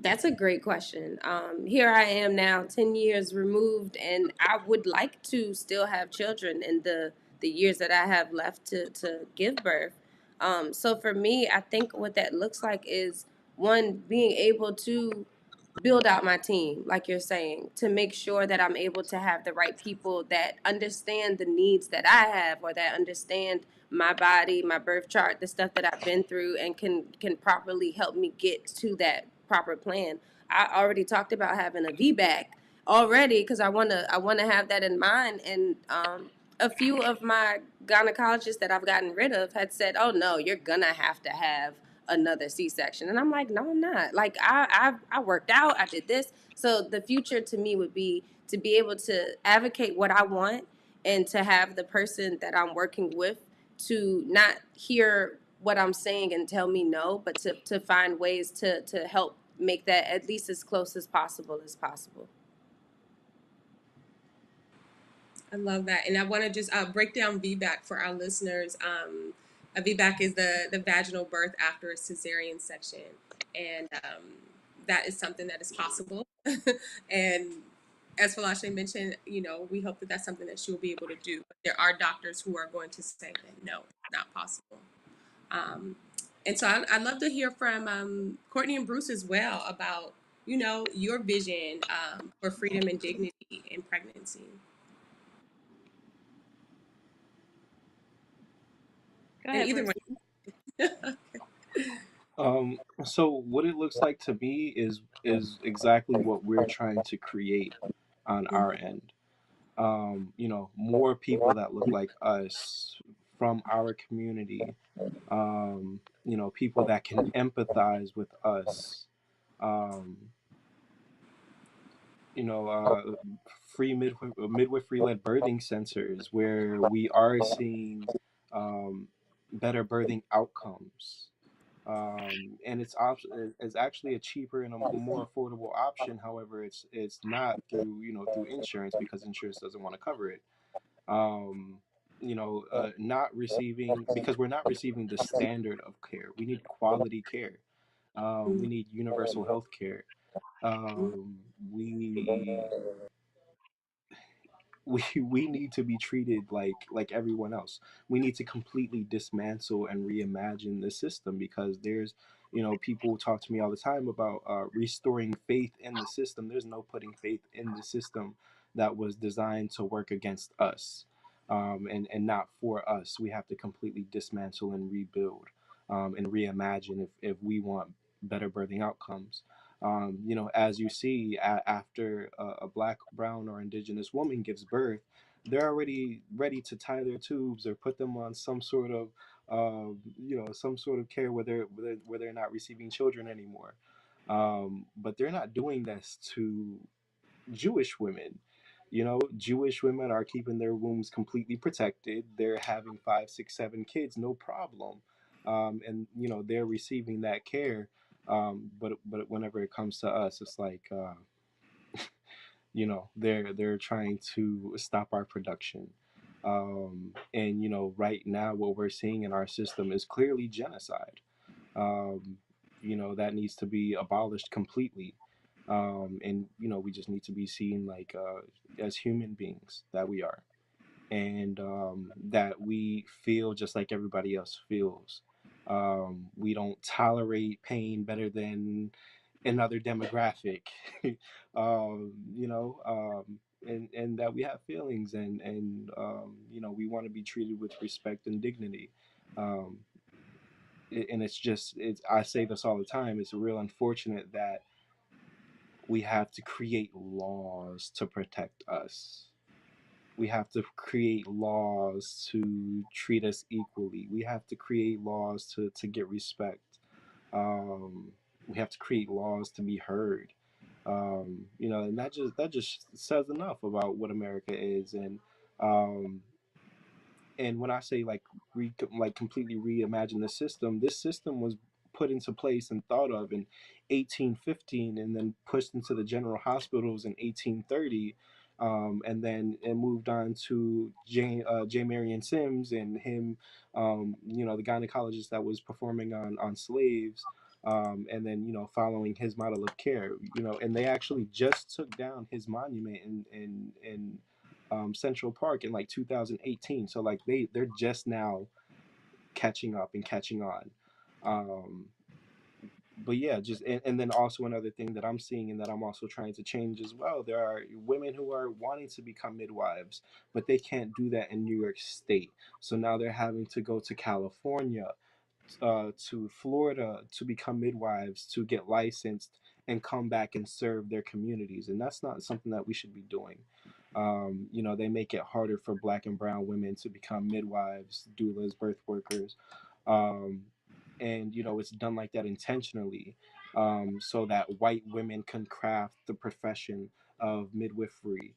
Speaker 5: that's a great question. Here I am now, 10 years removed, and I would like to still have children in the years that I have left to give birth. So for me, I think what that looks like is one, being able to build out my team, like you're saying, to make sure that I'm able to have the right people that understand the needs that I have, or that understand my body, my birth chart, the stuff that I've been through, and can properly help me get to that proper plan. I already talked about having a VBAC already, because I wanna have that in mind. And a few of my gynecologists that I've gotten rid of had said, "Oh no, you're gonna have to have another C-section," and I'm like, "No, I'm not. Like I worked out, I did this." So the future to me would be to be able to advocate what I want, and to have the person that I'm working with to not hear what I'm saying and tell me no, but to find ways to help make that at least as close as possible as possible.
Speaker 1: I love that. And I want to just break down VBAC for our listeners. A VBAC is the vaginal birth after a cesarean section. And that is something that is possible. And as Falashe mentioned, we hope that that's something that she will be able to do. But there are doctors who are going to say that no, it's not possible. Um, and so I'd love to hear from Courtney and Bruce as well about, your vision for freedom and dignity in pregnancy.
Speaker 4: Go
Speaker 1: And
Speaker 4: ahead,
Speaker 1: either
Speaker 4: Bruce.
Speaker 1: one.
Speaker 3: So what it looks like to me is exactly what we're trying to create on our end. More people that look like us from our community. People that can empathize with us. Um, you know, free midwifery led birthing centers where we are seeing um, better birthing outcomes. And it's actually a cheaper and a more affordable option. However, it's not through insurance, because insurance doesn't want to cover it. Um, not receiving because we're not receiving the standard of care. We need quality care. We need universal health care. Um, we we need to be treated like everyone else. We need to completely dismantle and reimagine the system, because there's people talk to me all the time about restoring faith in the system. There's no putting faith in the system that was designed to work against us, and not for us. We have to completely dismantle and rebuild, and reimagine if we want better birthing outcomes. As you see, after a black, brown, or indigenous woman gives birth, they're already ready to tie their tubes or put them on some sort of care where they're not receiving children anymore. But they're not doing this to Jewish women. Jewish women are keeping their wombs completely protected. They're having 5, 6, 7 kids, no problem. And they're receiving that care. But whenever it comes to us, it's like they're trying to stop our production. And right now what we're seeing in our system is clearly genocide. um, that needs to be abolished completely. And we just need to be seen like as human beings that we are, and that we feel just like everybody else feels. We don't tolerate pain better than another demographic. And that we have feelings, and we want to be treated with respect and dignity. Um, and it's just I say this all the time. It's real unfortunate that We have to create laws to protect us. We have to create laws to treat us equally. We have to create laws to get respect. Um, we have to create laws to be heard. And that just says enough about what America is. Um, and when I say like completely reimagine the system, this system was put into place and thought of in 1815, and then pushed into the general hospitals in 1830, and then it moved on to J. Marion Sims and him, the gynecologist that was performing on slaves. And then following his model of care, and they actually just took down his monument in Central Park in like 2018. So like they're just now catching up and catching on. Um, but yeah, and then also another thing that I'm seeing and that I'm also trying to change as well. There are women who are wanting to become midwives, but they can't do that in New York State. So now they're having to go to California, to Florida to become midwives, to get licensed and come back and serve their communities. And that's not something that we should be doing. They make it harder for Black and brown women to become midwives, doulas, birth workers. Um, and it's done like that intentionally, so that white women can craft the profession of midwifery.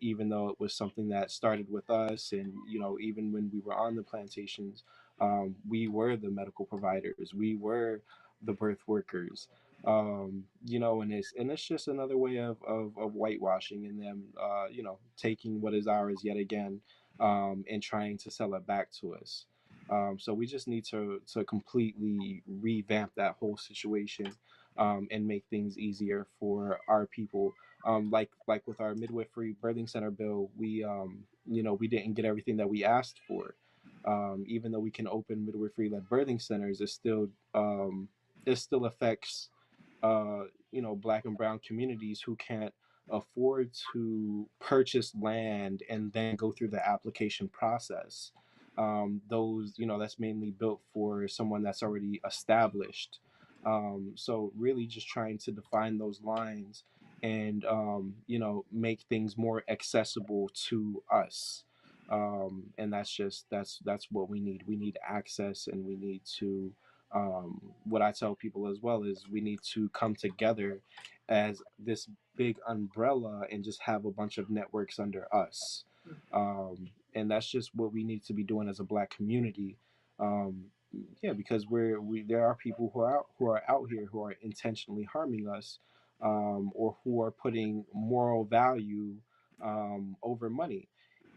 Speaker 3: Even though it was something that started with us, and even when we were on the plantations, we were the medical providers, we were the birth workers. And it's just another way of whitewashing, and them taking what is ours yet again, and trying to sell it back to us. So we just need to completely revamp that whole situation, and make things easier for our people. Like with our midwifery birthing center bill, we didn't get everything that we asked for. Even though we can open midwifery-led birthing centers, it still affects Black and brown communities who can't afford to purchase land and then go through the application process. Those, that's mainly built for someone that's already established. So really just trying to define those lines, and make things more accessible to us. And that's what we need. We need access, and we need to, what I tell people as well is we need to come together as this big umbrella and just have a bunch of networks under us. And that's just what we need to be doing as a Black community. Um, yeah, because there are people who are out here who are intentionally harming us, or who are putting moral value, over money.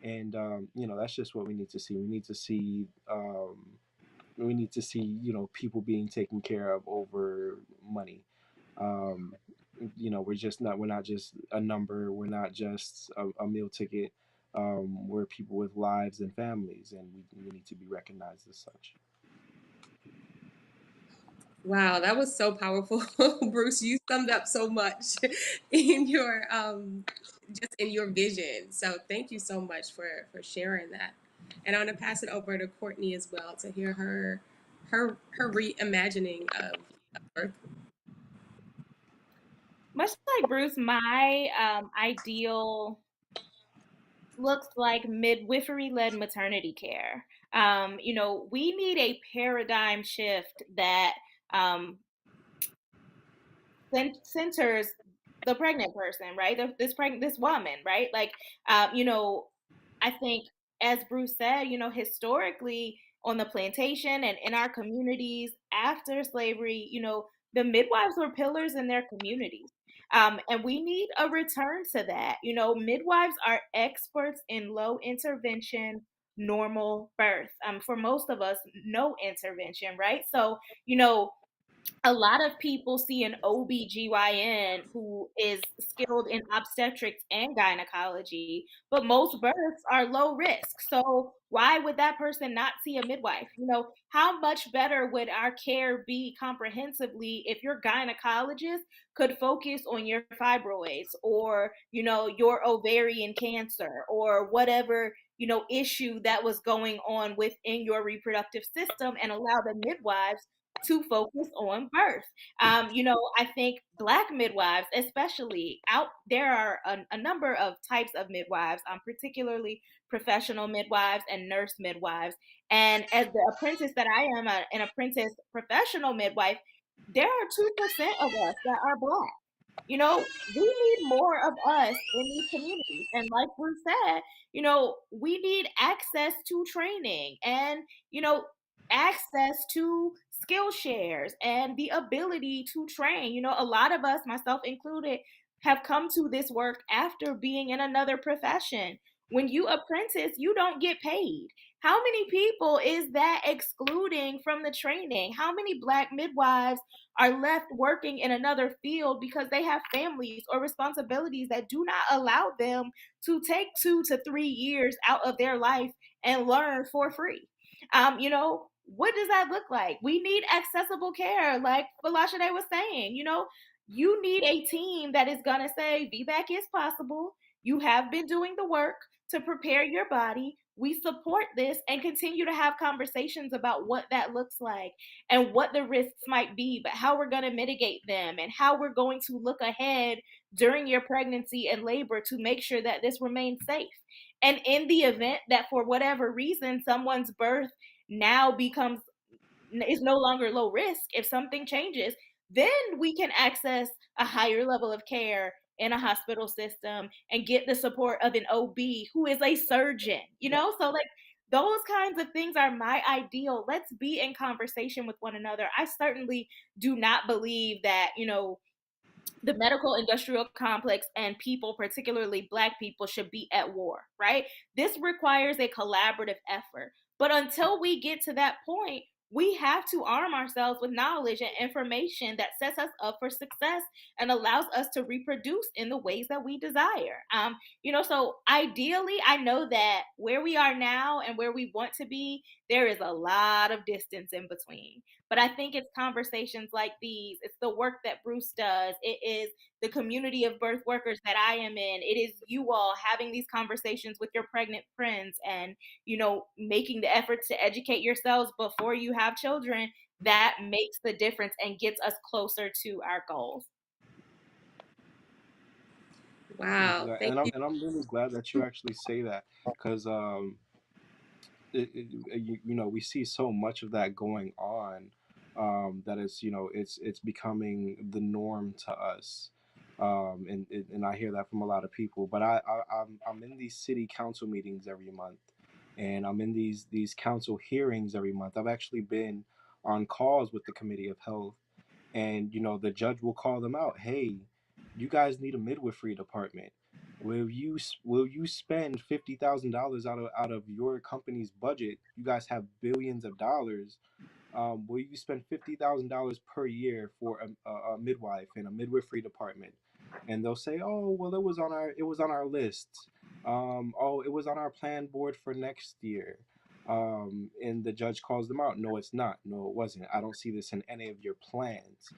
Speaker 3: And that's just what we need to see. We need to see people being taken care of over money. um, we're not just a number, we're not just a meal ticket. We're people with lives and families, and we need to be recognized as such.
Speaker 1: Wow, that was so powerful, Bruce. You summed up so much in your just in your vision. So thank you so much for sharing that. And I'm gonna pass it over to Courtney as well to hear her reimagining of birth.
Speaker 4: Much like Bruce, my ideal looks like midwifery led maternity care. We need a paradigm shift that um, centers the pregnant person, right? This woman, right? Like, I think, as Bruce said, historically on the plantation and in our communities after slavery, the midwives were pillars in their communities. And we need a return to that. Midwives are experts in low intervention, normal birth. For most of us, no intervention, right? So, a lot of people see an OBGYN who is skilled in obstetrics and gynecology, but most births are low risk. So why would that person not see a midwife? How much better would our care be comprehensively if your gynecologist could focus on your fibroids, or, your ovarian cancer, or whatever, issue that was going on within your reproductive system, and allow the midwives to focus on birth. I think Black midwives, especially out there, are a number of types of midwives, particularly professional midwives and nurse midwives. And as the apprentice that I am, an apprentice professional midwife, there are 2% of us that are Black. We need more of us in these communities. And like Bruce said, we need access to training and, access to skill shares and the ability to train. A lot of us, myself included, have come to this work after being in another profession. When you apprentice, you don't get paid. How many people is that excluding from the training? How many Black midwives are left working in another field because they have families or responsibilities that do not allow them to take 2 to 3 years out of their life and learn for free? What does that look like? We need accessible care, like Falashade was saying. You need a team that is going to say VBAC is possible. You have been doing the work to prepare your body. We support this, and continue to have conversations about what that looks like and what the risks might be, but how we're going to mitigate them and how we're going to look ahead during your pregnancy and labor to make sure that this remains safe. And in the event that for whatever reason someone's birth now is no longer low risk, if something changes, then we can access a higher level of care in a hospital system and get the support of an OB who is a surgeon, So, like, those kinds of things are my ideal. Let's be in conversation with one another. I certainly do not believe that, the medical industrial complex and people, particularly Black people, should be at war, right? This requires a collaborative effort. But until we get to that point, we have to arm ourselves with knowledge and information that sets us up for success and allows us to reproduce in the ways that we desire. So ideally, I know that where we are now and where we want to be, there is a lot of distance in between. But I think it's conversations like these. It's the work that Bruce does. It is the community of birth workers that I am in. It is you all having these conversations with your pregnant friends and, making the efforts to educate yourselves before you have children that makes the difference and gets us closer to our goals.
Speaker 1: Wow.
Speaker 3: Yeah,
Speaker 1: Thank you.
Speaker 3: and I'm really glad that you actually say that, because we see so much of that going on, that it's becoming the norm to us, and I hear that from a lot of people. But I'm in these city council meetings every month, and I'm in these council hearings every month. I've actually been on calls with the committee of health, and the judge will call them out. Hey, you guys need a midwifery department. Will you spend $50,000 out of your company's budget? You guys have billions of dollars. Will you spend $50,000 per year for a midwife and a midwifery department? And they'll say, oh, well, it was on our list. Oh, it was on our plan board for next year. And the judge calls them out. No, it's not. No, it wasn't. I don't see this in any of your plans.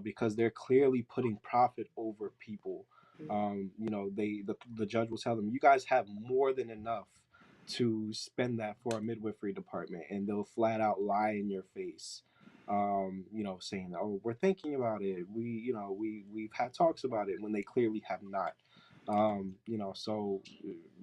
Speaker 3: Because they're clearly putting profit over people. The judge will tell them, you guys have more than enough to spend that for a midwifery department, and they'll flat out lie in your face, saying, oh, we're thinking about it, we've had talks about it, when they clearly have not. So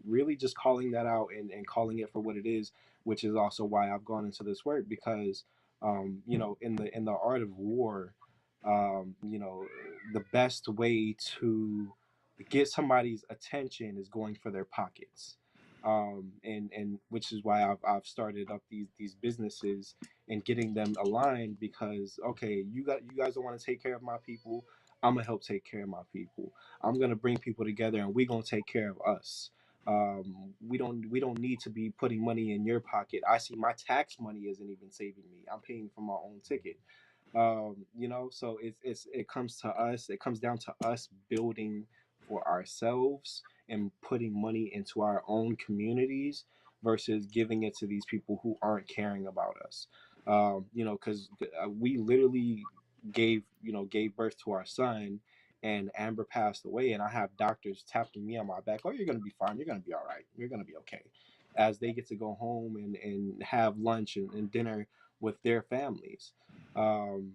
Speaker 3: really just calling that out, and calling it for what it is, which is also why I've gone into this work, because in the art of war, the best way to get somebody's attention is going for their pockets. And which is why I've started up these businesses and getting them aligned, because okay, you guys don't want to take care of my people, I'm gonna help take care of my people. I'm gonna bring people together, and we're gonna take care of us. We don't need to be putting money in your pocket. I see my tax money isn't even saving me. I'm paying for my own ticket. So it comes down to us building for ourselves and putting money into our own communities versus giving it to these people who aren't caring about us. Because we literally gave birth to our son, and Amber passed away, and I have doctors tapping me on my back. Oh, you're gonna be fine. You're gonna be all right. You're gonna be okay. As they get to go home and have lunch and dinner with their families. And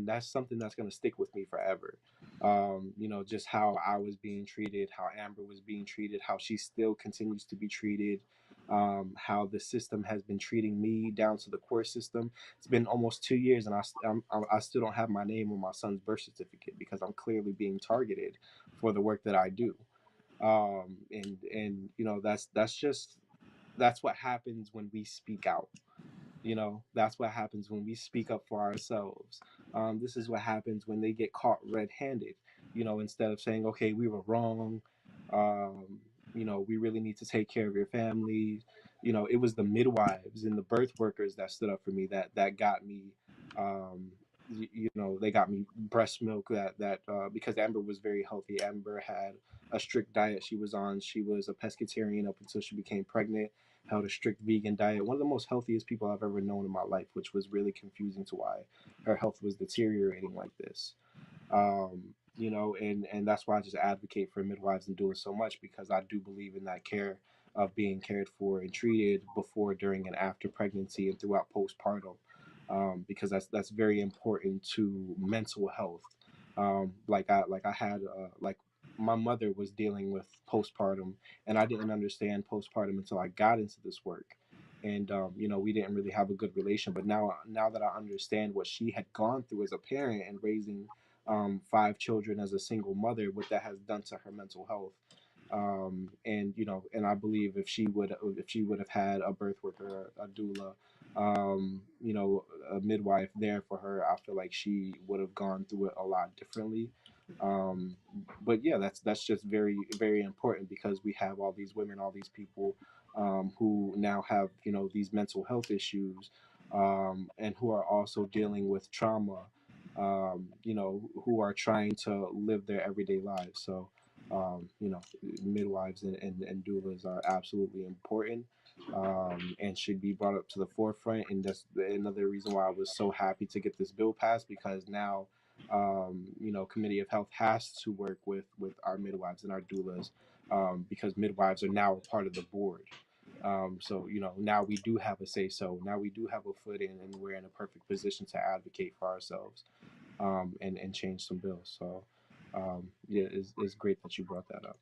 Speaker 3: that's something that's going to stick with me forever. Just how I was being treated, how Amber was being treated, how she still continues to be treated, how the system has been treating me down to the court system. It's been almost 2 years, and I still don't have my name on my son's birth certificate because I'm clearly being targeted for the work that I do. And that's what happens when we speak out. That's what happens when we speak up for ourselves. This is what happens when they get caught red-handed. Instead of saying, okay, we were wrong, we really need to take care of your family. It was the midwives and the birth workers that stood up for me, that got me. They got me breast milk, that because Amber was very healthy. Amber had a strict diet she was on. She was a pescatarian up until she became pregnant, held a strict vegan diet. One of the most healthiest people I've ever known in my life, which was really confusing to why her health was deteriorating like this. And that's why I just advocate for midwives and doulas so much, because I do believe in that care of being cared for and treated before, during, and after pregnancy and throughout postpartum, because that's very important to mental health. I had my mother was dealing with postpartum, and I didn't understand postpartum until I got into this work. And we didn't really have a good relation. But now that I understand what she had gone through as a parent and raising 5 children as a single mother, what that has done to her mental health. And I believe if she would have had a birth worker, a doula, a midwife there for her, I feel like she would have gone through it a lot differently. But yeah, that's just very, very important, because we have all these women, all these people who now have these mental health issues, and who are also dealing with trauma, who are trying to live their everyday lives. So midwives and doulas are absolutely important, and should be brought up to the forefront. And that's another reason why I was so happy to get this bill passed, because now Committee of Health has to work with our midwives and our doulas, because midwives are now a part of the board. So now we do have a say so. Now we do have a foot in, and we're in a perfect position to advocate for ourselves, and change some bills. So yeah, it's great that you brought that up.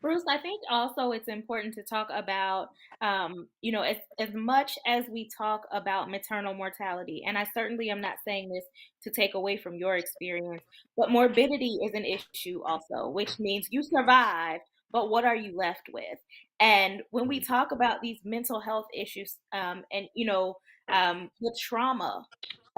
Speaker 4: Bruce, I think also it's important to talk about, as much as we talk about maternal mortality, and I certainly am not saying this to take away from your experience, but morbidity is an issue also, which means you survived, but what are you left with? And when we talk about these mental health issues, the trauma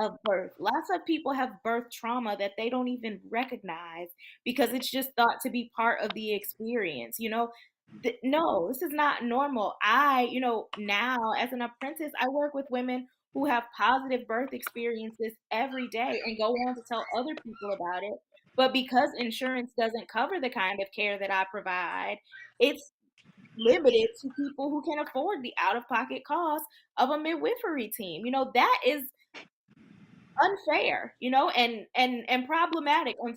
Speaker 4: of birth, lots of people have birth trauma that they don't even recognize because it's just thought to be part of the experience. No, this is not normal. Now as an apprentice, I work with women who have positive birth experiences every day and go on to tell other people about it. But because insurance doesn't cover the kind of care that I provide, it's limited to people who can afford the out of pocket cost of a midwifery team. That is unfair, and problematic on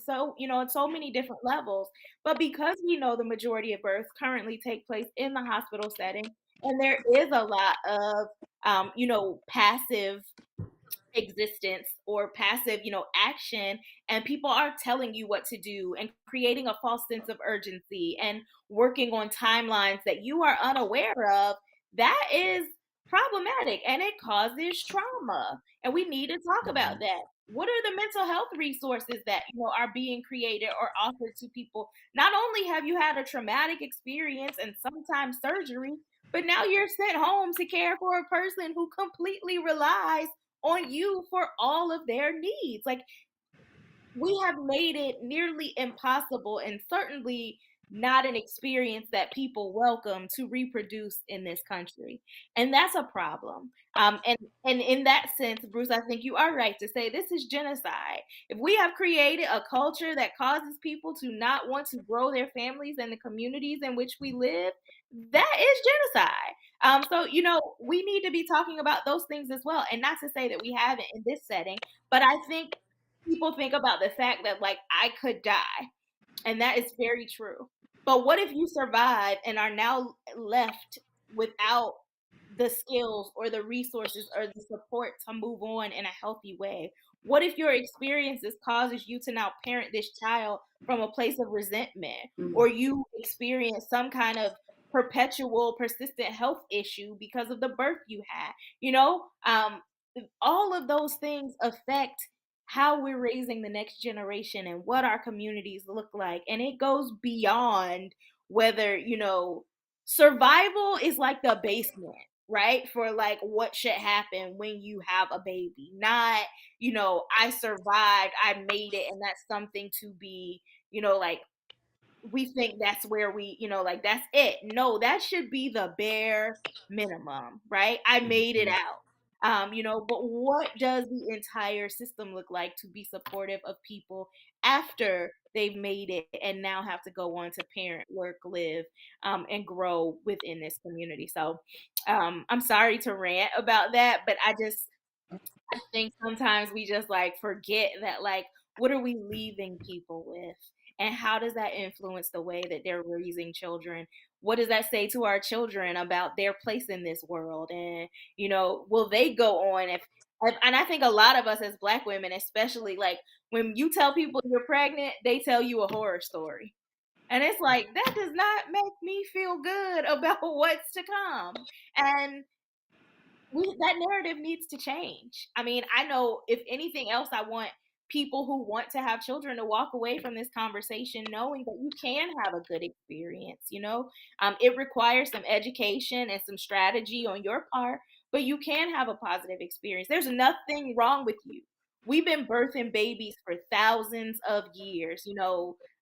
Speaker 4: so many different levels. But because we know the majority of births currently take place in the hospital setting, and there is a lot of passive existence or passive action, and people are telling you what to do and creating a false sense of urgency and working on timelines that you are unaware of, that is problematic and it causes trauma, and we need to talk about that. What are the mental health resources that are being created or offered to people? Not only have you had a traumatic experience and sometimes surgery, but now you're sent home to care for a person who completely relies on you for all of their needs. Like, we have made it nearly impossible, and certainly not an experience that people welcome, to reproduce in this country. And that's a problem. And in that sense, Bruce, I think you are right to say this is genocide. If we have created a culture that causes people to not want to grow their families and the communities in which we live, that is genocide. So, we need to be talking about those things as well. And not to say that we haven't in this setting, but I think people think about the fact that, like, I could die, and that is very true. But what if you survive and are now left without the skills or the resources or the support to move on in a healthy way? What if your experiences causes you to now parent this child from a place of resentment, or you experience some kind of perpetual persistent health issue because of the birth you had? All of those things affect how we're raising the next generation and what our communities look like. And it goes beyond whether, survival is like the basement, right? For like what should happen when you have a baby. Not, I survived, I made it, and that's something to be, like we think that's where we, like that's it. No, that should be the bare minimum, right? I made it out. But what does the entire system look like to be supportive of people after they've made it and now have to go on to parent, work, live, and grow within this community? So I'm sorry to rant about that, but I think sometimes we just like forget that, like, what are we leaving people with? And how does that influence the way that they're raising children? What does that say to our children about their place in this world? And, will they go on and I think a lot of us as Black women, especially, like when you tell people you're pregnant, they tell you a horror story. And it's like, that does not make me feel good about what's to come. And that narrative needs to change. I mean, I know if anything else, I want people who want to have children to walk away from this conversation knowing that you can have a good experience. It requires some education and some strategy on your part, but you can have a positive experience. There's nothing wrong with you. We've been birthing babies for thousands of years,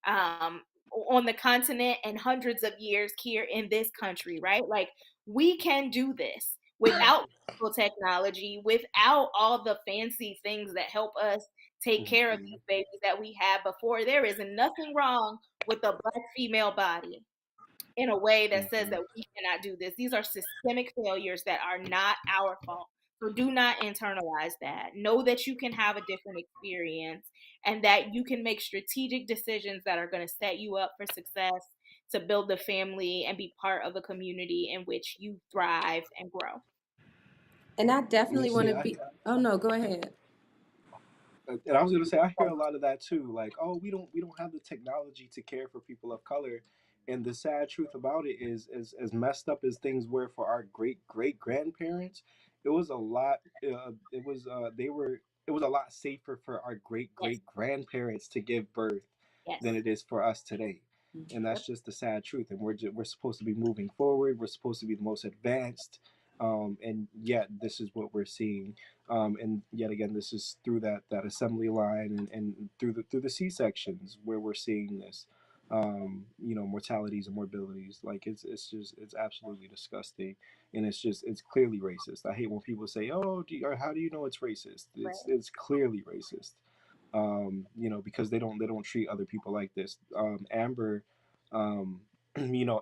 Speaker 4: on the continent, and hundreds of years here in this country, right? Like, we can do this without technology, without all the fancy things that help us take care of these babies that we had before. There is nothing wrong with the Black female body in a way that says that we cannot do this. These are systemic failures that are not our fault. So do not internalize that. Know that you can have a different experience and that you can make strategic decisions that are going to set you up for success, to build the family and be part of a community in which you thrive and grow.
Speaker 5: And I definitely want to be. Oh no, go ahead.
Speaker 3: And I was gonna say, I hear a lot of that too. Like, oh, we don't have the technology to care for people of color. And the sad truth about it is, as messed up as things were for our great grandparents, it was a lot. It was they were. It was a lot safer for our
Speaker 4: Yes.
Speaker 3: great grandparents to give birth
Speaker 4: Yes.
Speaker 3: than it is for us today. And that's just the sad truth. And we're supposed to be moving forward. We're supposed to be the most advanced. And yet this is what we're seeing. And yet again, this is through that assembly line, and through the C-sections where we're seeing this. Mortalities and morbidities. Like it's absolutely disgusting, and it's clearly racist. I hate when people say, "Oh, or how do you know it's racist?" It's clearly racist. Because they don't treat other people like this. Amber, um,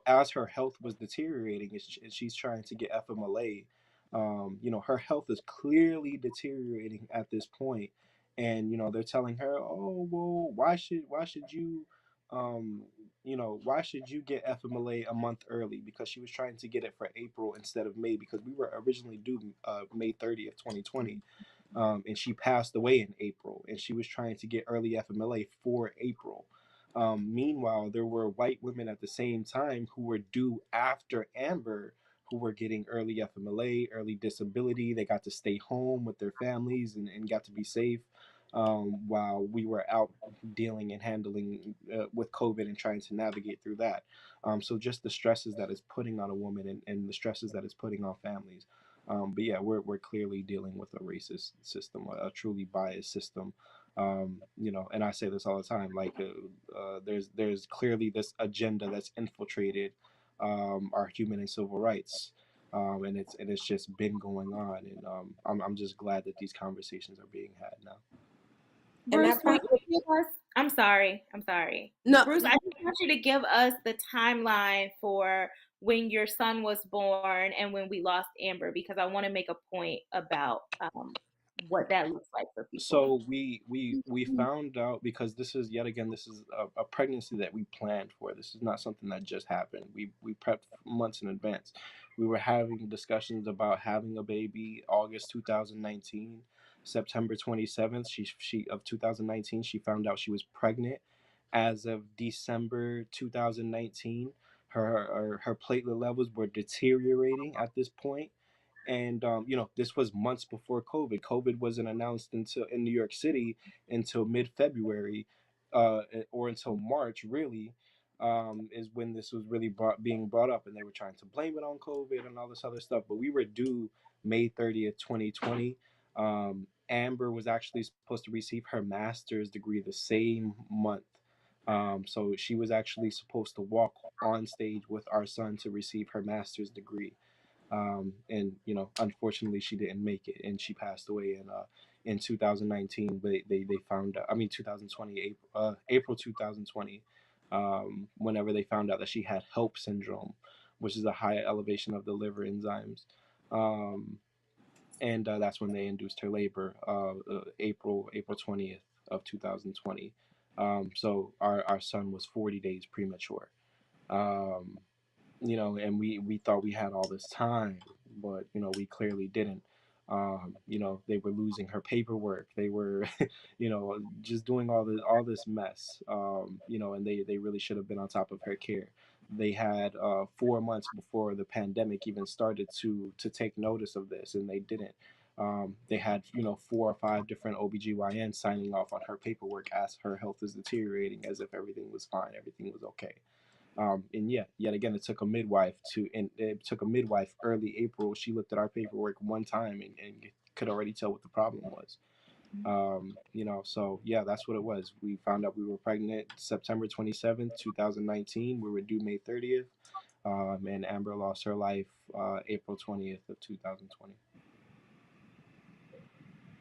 Speaker 3: as her health was deteriorating, and she's trying to get FMLA. Her health is clearly deteriorating at this point, and they're telling her, "Oh, well, why should you?" Why should you get FMLA a month early? Because she was trying to get it for April instead of May, because we were originally due May 30th, 2020. And she passed away in April, and she was trying to get early FMLA for April. Meanwhile, there were white women at the same time who were due after Amber, who were getting early FMLA, early disability. They got to stay home with their families, and got to be safe, while we were out dealing and handling with COVID and trying to navigate through that. So just the stresses that it's putting on a woman, and the stresses that it's putting on families. But yeah, we're clearly dealing with a racist system, a truly biased system. And I say this all the time. Like, there's clearly this agenda that's infiltrated our human and civil rights, and it's just been going on. And I'm just glad that these conversations are being had now.
Speaker 4: Bruce, will you give us? I'm sorry.
Speaker 5: No,
Speaker 4: Bruce, I just want you to give us the timeline for when your son was born and when we lost Amber, because I want to make a point about what that looks like for people.
Speaker 3: So we found out, because this is yet again, this is a pregnancy that we planned for. This is not something that just happened. We prepped months in advance. We were having discussions about having a baby August 2019. September 27th, she of 2019, she found out she was pregnant. As of December 2019, her platelet levels were deteriorating at this point. And this was months before COVID. COVID wasn't announced until in New York City until mid-February, or until March, really, is when this was really being brought up, and they were trying to blame it on COVID and all this other stuff. But we were due May 30th, 2020. Amber was actually supposed to receive her master's degree the same month. So she was actually supposed to walk on stage with our son to receive her master's degree. And unfortunately, she didn't make it, and she passed away in 2019. But they found out, I mean, 2020, April 2020, whenever they found out that she had HELP syndrome, which is a high elevation of the liver enzymes. And that's when they induced her labor, April 20th of 2020. So our son was 40 days premature. Um, and we thought we had all this time, but we clearly didn't. They were losing her paperwork. They were, just doing all this mess. And they really should have been on top of her care. They had 4 months before the pandemic even started to take notice of this, and they didn't. They had 4 or 5 different OBGYNs signing off on her paperwork as her health is deteriorating, as if everything was fine, everything was okay. And yet again, it took a midwife early April. She looked at our paperwork one time and could already tell what the problem was. So yeah, that's what it was. We found out we were pregnant September 27th, 2019. We were due May 30th. And Amber lost her life April 20th of 2020.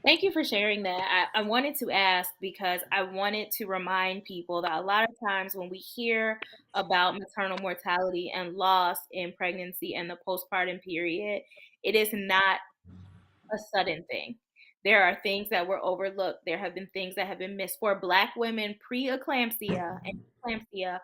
Speaker 4: Thank you for sharing that. I wanted to ask because I wanted to remind people that a lot of times when we hear about maternal mortality and loss in pregnancy and the postpartum period, it is not a sudden thing. There are things that were overlooked. There have been things that have been missed for Black women. Preeclampsia and eclampsia,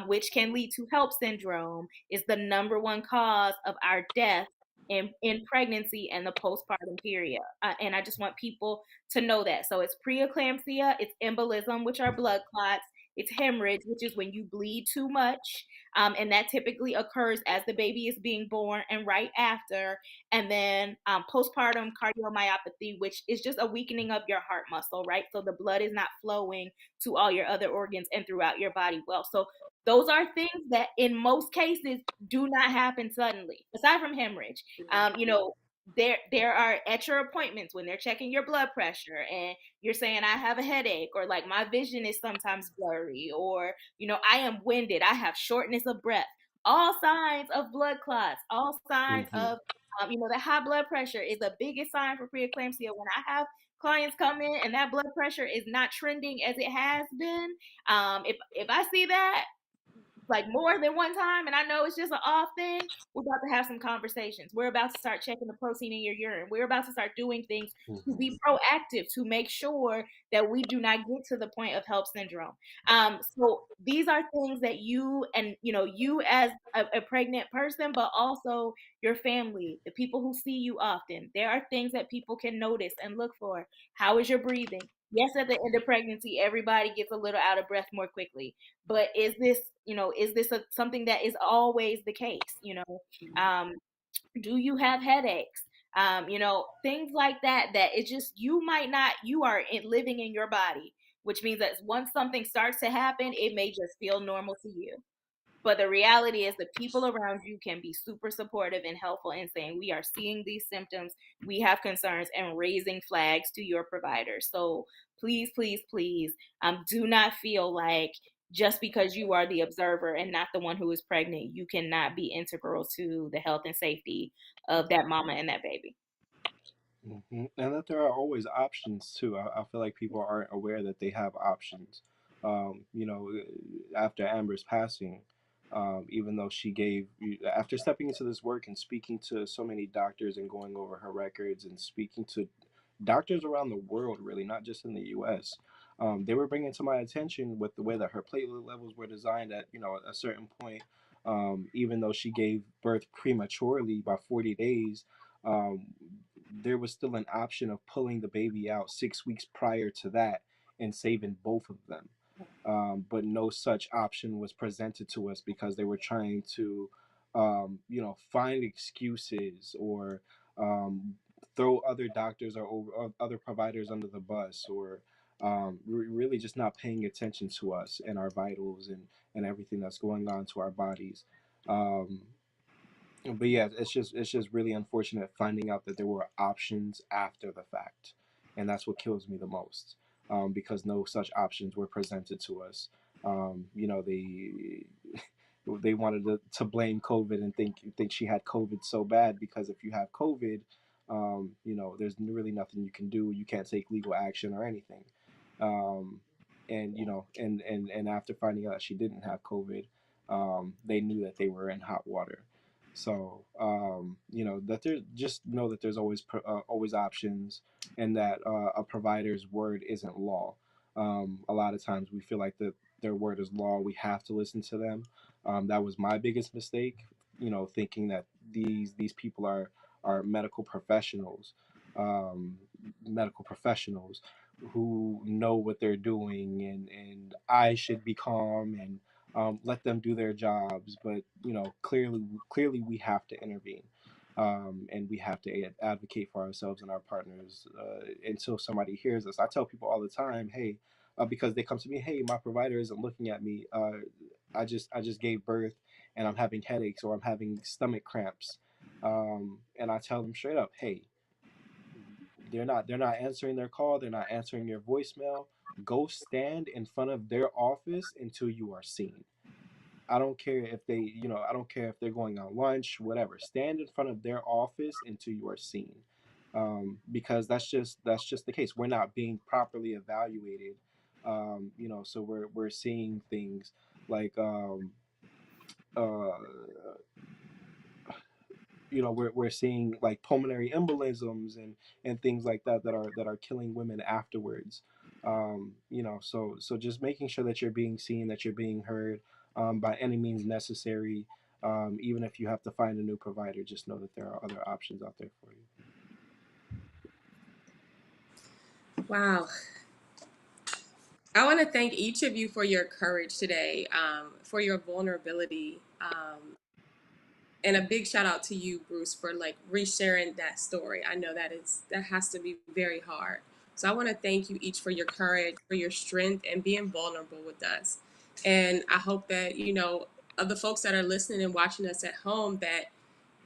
Speaker 4: which can lead to HELP syndrome, is the number one cause of our death in pregnancy and the postpartum period. And I just want people to know that. So it's preeclampsia, it's embolism, which are blood clots, it's hemorrhage, which is when you bleed too much. And that typically occurs as the baby is being born and right after. And then postpartum cardiomyopathy, which is just a weakening of your heart muscle, right? So the blood is not flowing to all your other organs and throughout your body well. So those are things that in most cases do not happen suddenly, aside from hemorrhage. There are at your appointments when they're checking your blood pressure and you're saying I have a headache, or like my vision is sometimes blurry, or I am winded, I have shortness of breath. All signs of blood clots, all signs
Speaker 3: Mm-hmm.
Speaker 4: of the high blood pressure is the biggest sign for preeclampsia. When I have clients come in and that blood pressure is not trending as it has been, if I see that like more than one time and I know it's just an off thing, we're about to have some conversations. We're about to start checking the protein in your urine. We're about to start doing things to be proactive to make sure that we do not get to the point of HELP syndrome. So these are things that you and you as a pregnant person, but also your family, the people who see you often, there are things that people can notice and look for. How is your breathing? Yes, at the end of pregnancy, everybody gets a little out of breath more quickly. But is this something that is always the case? Do you have headaches? Things like that. That it's just you are living in your body, which means that once something starts to happen, it may just feel normal to you. But the reality is the people around you can be super supportive and helpful in saying, we are seeing these symptoms, we have concerns, and raising flags to your provider. So please, please, please, do not feel like just because you are the observer and not the one who is pregnant, you cannot be integral to the health and safety of that mama and that baby.
Speaker 3: Mm-hmm. And that there are always options too. I feel like people aren't aware that they have options. After Amber's passing, even though after stepping into this work and speaking to so many doctors and going over her records and speaking to doctors around the world, really, not just in the U.S., they were bringing to my attention with the way that her platelet levels were designed at a certain point. Even though she gave birth prematurely by 40 days, um, there was still an option of pulling the baby out 6 weeks prior to that and saving both of them. But no such option was presented to us because they were trying to, find excuses or um, throw other doctors or other providers under the bus, or really just not paying attention to us and our vitals and everything that's going on to our bodies. Um, but yeah, it's just really unfortunate finding out that there were options after the fact, and that's what kills me the most, because no such options were presented to us. They wanted to blame COVID and think she had COVID so bad, because if you have COVID, there's really nothing you can do. You can't take legal action or anything. Um, and after finding out that she didn't have COVID, they knew that they were in hot water. So that there just know that there's always options, and that a provider's word isn't law. A lot of times we feel like that their word is law. We have to listen to them. That was my biggest mistake. Thinking that these people are um, medical professionals who know what they're doing, and I should be calm and let them do their jobs. But clearly we have to intervene, and we have to advocate for ourselves and our partners until somebody hears us. I tell people all the time, hey, because they come to me, hey, my provider isn't looking at me. I just gave birth and I'm having headaches or I'm having stomach cramps, and I tell them straight up, hey, they're not answering their call. They're not answering your voicemail. Go stand in front of their office until you are seen. I don't care if I don't care if they're going on lunch, whatever. Stand in front of their office until you are seen, because that's just the case. We're not being properly evaluated, so we're seeing things like uh, we're seeing like pulmonary embolisms and things like that are killing women afterwards. So just making sure that you're being seen, that you're being heard, by any means necessary. Even if you have to find a new provider, just know that there are other options out there for you.
Speaker 1: Wow. I want to thank each of you for your courage today, for your vulnerability. And a big shout out to you, Bruce, for like resharing that story. I know that has to be very hard. So I want to thank you each for your courage, for your strength, and being vulnerable with us. And I hope that of the folks that are listening and watching us at home, that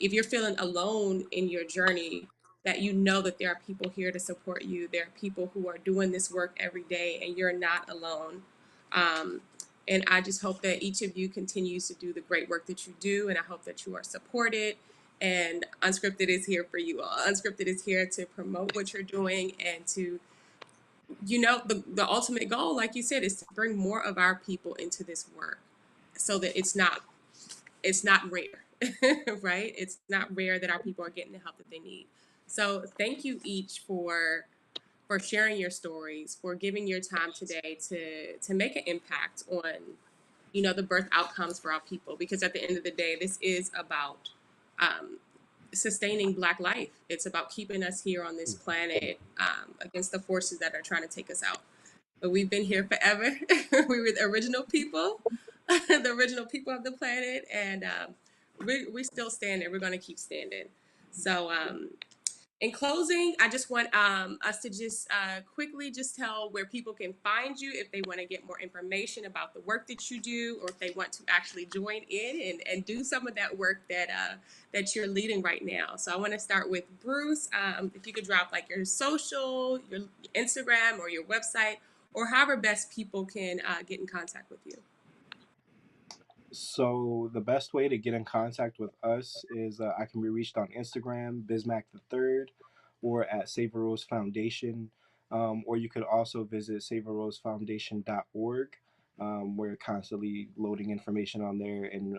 Speaker 1: if you're feeling alone in your journey, that you know that there are people here to support you. There are people who are doing this work every day, and you're not alone. Um, and I just hope that each of you continues to do the great work that you do, and I hope that you are supported. And Unscripted is here for you all. Unscripted is here to promote what you're doing and to, the ultimate goal, like you said, is to bring more of our people into this work so that it's not rare, right? It's not rare that our people are getting the help that they need. So thank you each for sharing your stories, for giving your time today to make an impact on the birth outcomes for our people. Because at the end of the day, this is about um, sustaining Black life. It's about keeping us here on this planet against the forces that are trying to take us out. But we've been here forever. We were the original people, the original people of the planet, and we still standing. We're going to keep standing. So, in closing, I just want us to just quickly just tell where people can find you if they want to get more information about the work that you do, or if they want to actually join in and do some of that work that you're leading right now. So I want to start with Bruce. If you could drop like your social, your Instagram, or your website, or however best people can get in contact with you.
Speaker 3: So the best way to get in contact with us is I can be reached on Instagram, Bismack the Third, or at Save a Rose Foundation, or you could also visit savearosefoundation.org. We're constantly loading information on there, and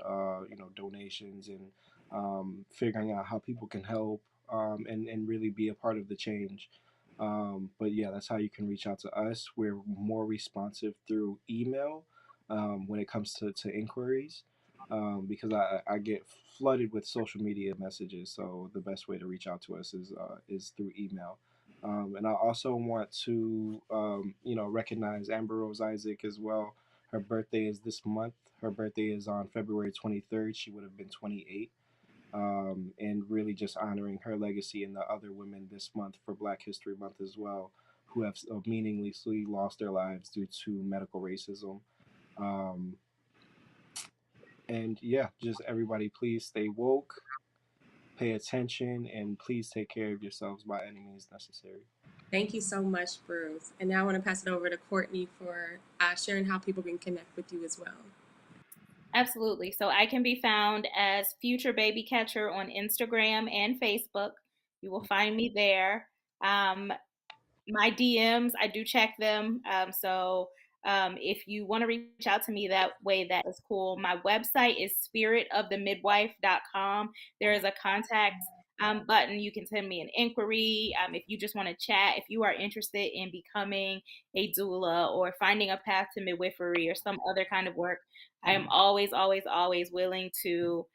Speaker 3: donations, and figuring out how people can help, and really be a part of the change. But yeah, that's how you can reach out to us. We're more responsive through email when it comes to inquiries. because I get flooded with social media messages. So the best way to reach out to us is through email. And I also want to recognize Ambrose Isaac as well. Her birthday is this month. Her birthday is on February 23rd. She would have been 28. And really just honoring her legacy and the other women this month for Black History Month as well, who have meaninglessly lost their lives due to medical racism. Um, and yeah, just everybody, please stay woke, pay attention, and please take care of yourselves by any means necessary.
Speaker 1: Thank you so much, Bruce. And now I want to pass it over to Courtney for sharing how people can connect with you as well.
Speaker 4: Absolutely. So I can be found as Future Baby Catcher on Instagram and Facebook. You will find me there. Um, my DMs, I do check them. If you want to reach out to me that way, that is cool. My website is spiritofthemidwife.com. There is a contact button. You can send me an inquiry if you just want to chat. If you are interested in becoming a doula or finding a path to midwifery or some other kind of work, I am always, always, always willing to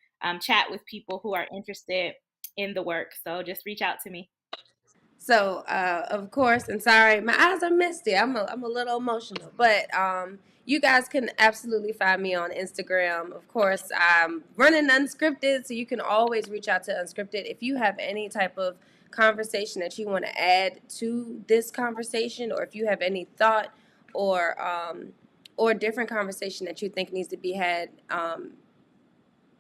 Speaker 4: chat with people who are interested in the work. So just reach out to me.
Speaker 5: So, of course, and sorry, my eyes are misty. I'm a little emotional, but you guys can absolutely find me on Instagram. Of course, I'm running Unscripted, so you can always reach out to Unscripted if you have any type of conversation that you want to add to this conversation, or if you have any thought or different conversation that you think needs to be had.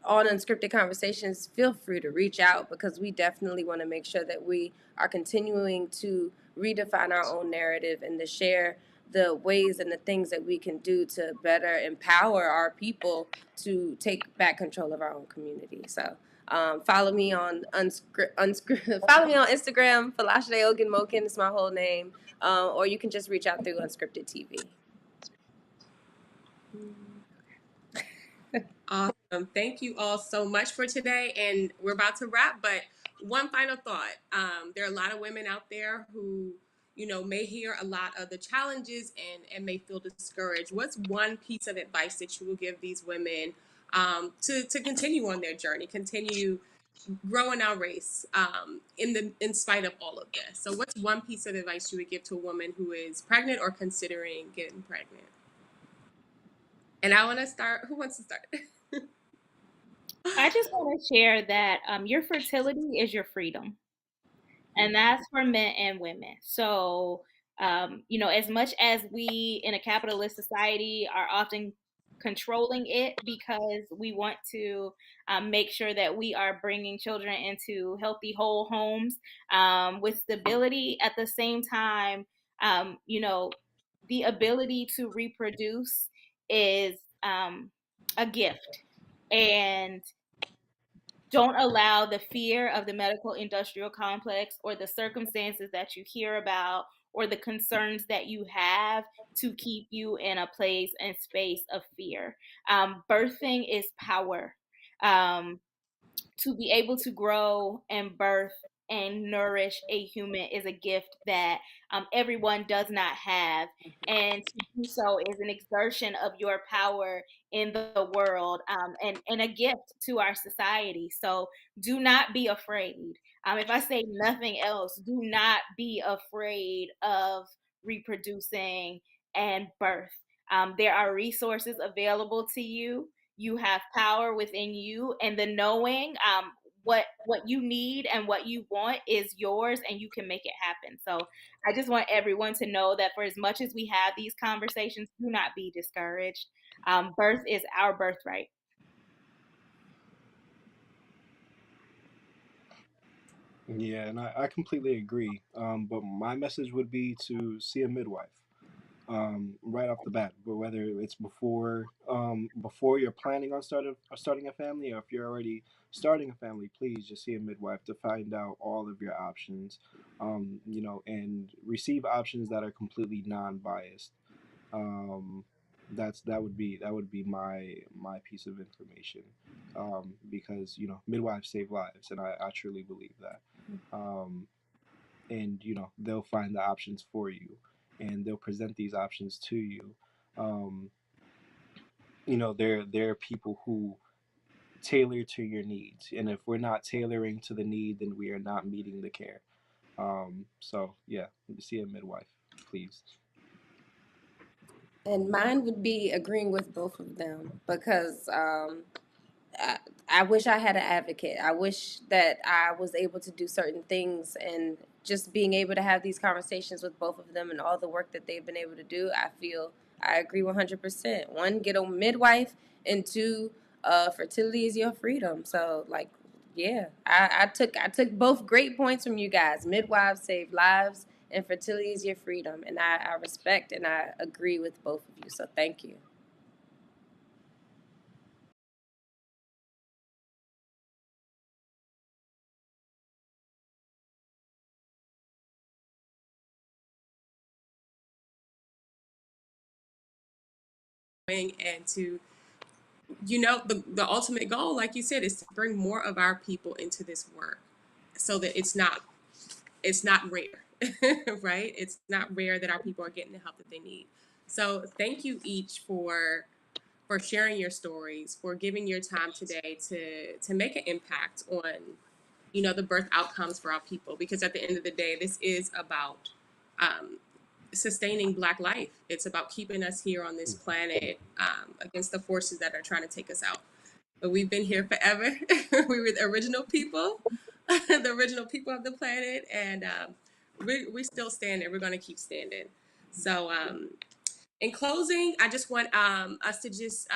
Speaker 5: On Unscripted Conversations, feel free to reach out because we definitely want to make sure that we are continuing to redefine our own narrative and to share the ways and the things that we can do to better empower our people to take back control of our own community. So follow me on follow me on Instagram. Falashade Ogun Mokin is my whole name, or you can just reach out through Unscripted TV.
Speaker 1: Awesome. Thank you all so much for today. And we're about to wrap, but one final thought. There are a lot of women out there who, may hear a lot of the challenges and may feel discouraged. What's one piece of advice that you will give these women to continue on their journey, continue growing our race in spite of all of this? So what's one piece of advice you would give to a woman who is pregnant or considering getting pregnant? And I want to start. Who wants to start?
Speaker 4: I just want to share that your fertility is your freedom, and that's for men and women. So, as much as we in a capitalist society are often controlling it because we want to make sure that we are bringing children into healthy, whole homes with stability, at the same time, the ability to reproduce is a gift. And don't allow the fear of the medical industrial complex or the circumstances that you hear about or the concerns that you have to keep you in a place and space of fear. Birthing is power. To be able to grow and birth and nourish a human is a gift that everyone does not have. And to do so is an exertion of your power in the world, and a gift to our society. So do not be afraid. If I say nothing else, do not be afraid of reproducing and birth. There are resources available to you. You have power within you, and the knowing what you need and what you want is yours, and you can make it happen. So I just want everyone to know that for as much as we have these conversations, do not be discouraged. Birth is our birthright.
Speaker 3: Yeah, and I completely agree. But my message would be to see a midwife right off the bat. But whether it's before you're planning on starting a family, or if you're already starting a family, please just see a midwife to find out all of your options. And receive options that are completely non-biased. Um, that would be my piece of information, because midwives save lives, and I truly believe that. Um, and they'll find the options for you, and they'll present these options to you. um, there are people who tailor to your needs. And if we're not tailoring to the need, then we are not meeting the care. So yeah, see a midwife, please.
Speaker 5: And mine would be agreeing with both of them because I, I wish I had an advocate. I wish that I was able to do certain things, and just being able to have these conversations with both of them and all the work that they've been able to do, I feel I agree 100%. One, get a midwife, and two, fertility is your freedom. So like, yeah, I took both great points from you guys. Midwives save lives, and fertility is your freedom. And I respect and I agree with both of you. So thank you.
Speaker 1: And to, the ultimate goal, like you said, is to bring more of our people into this work so that it's not rare. Right? It's not rare that our people are getting the help that they need. So thank you each for sharing your stories, for giving your time today to make an impact on the birth outcomes for our people, because at the end of the day, this is about um, sustaining Black life. It's about keeping us here on this planet against the forces that are trying to take us out. But we've been here forever. We were the original people, the original people of the planet, and we still standing. We're going to keep standing. So in closing, I just want us to just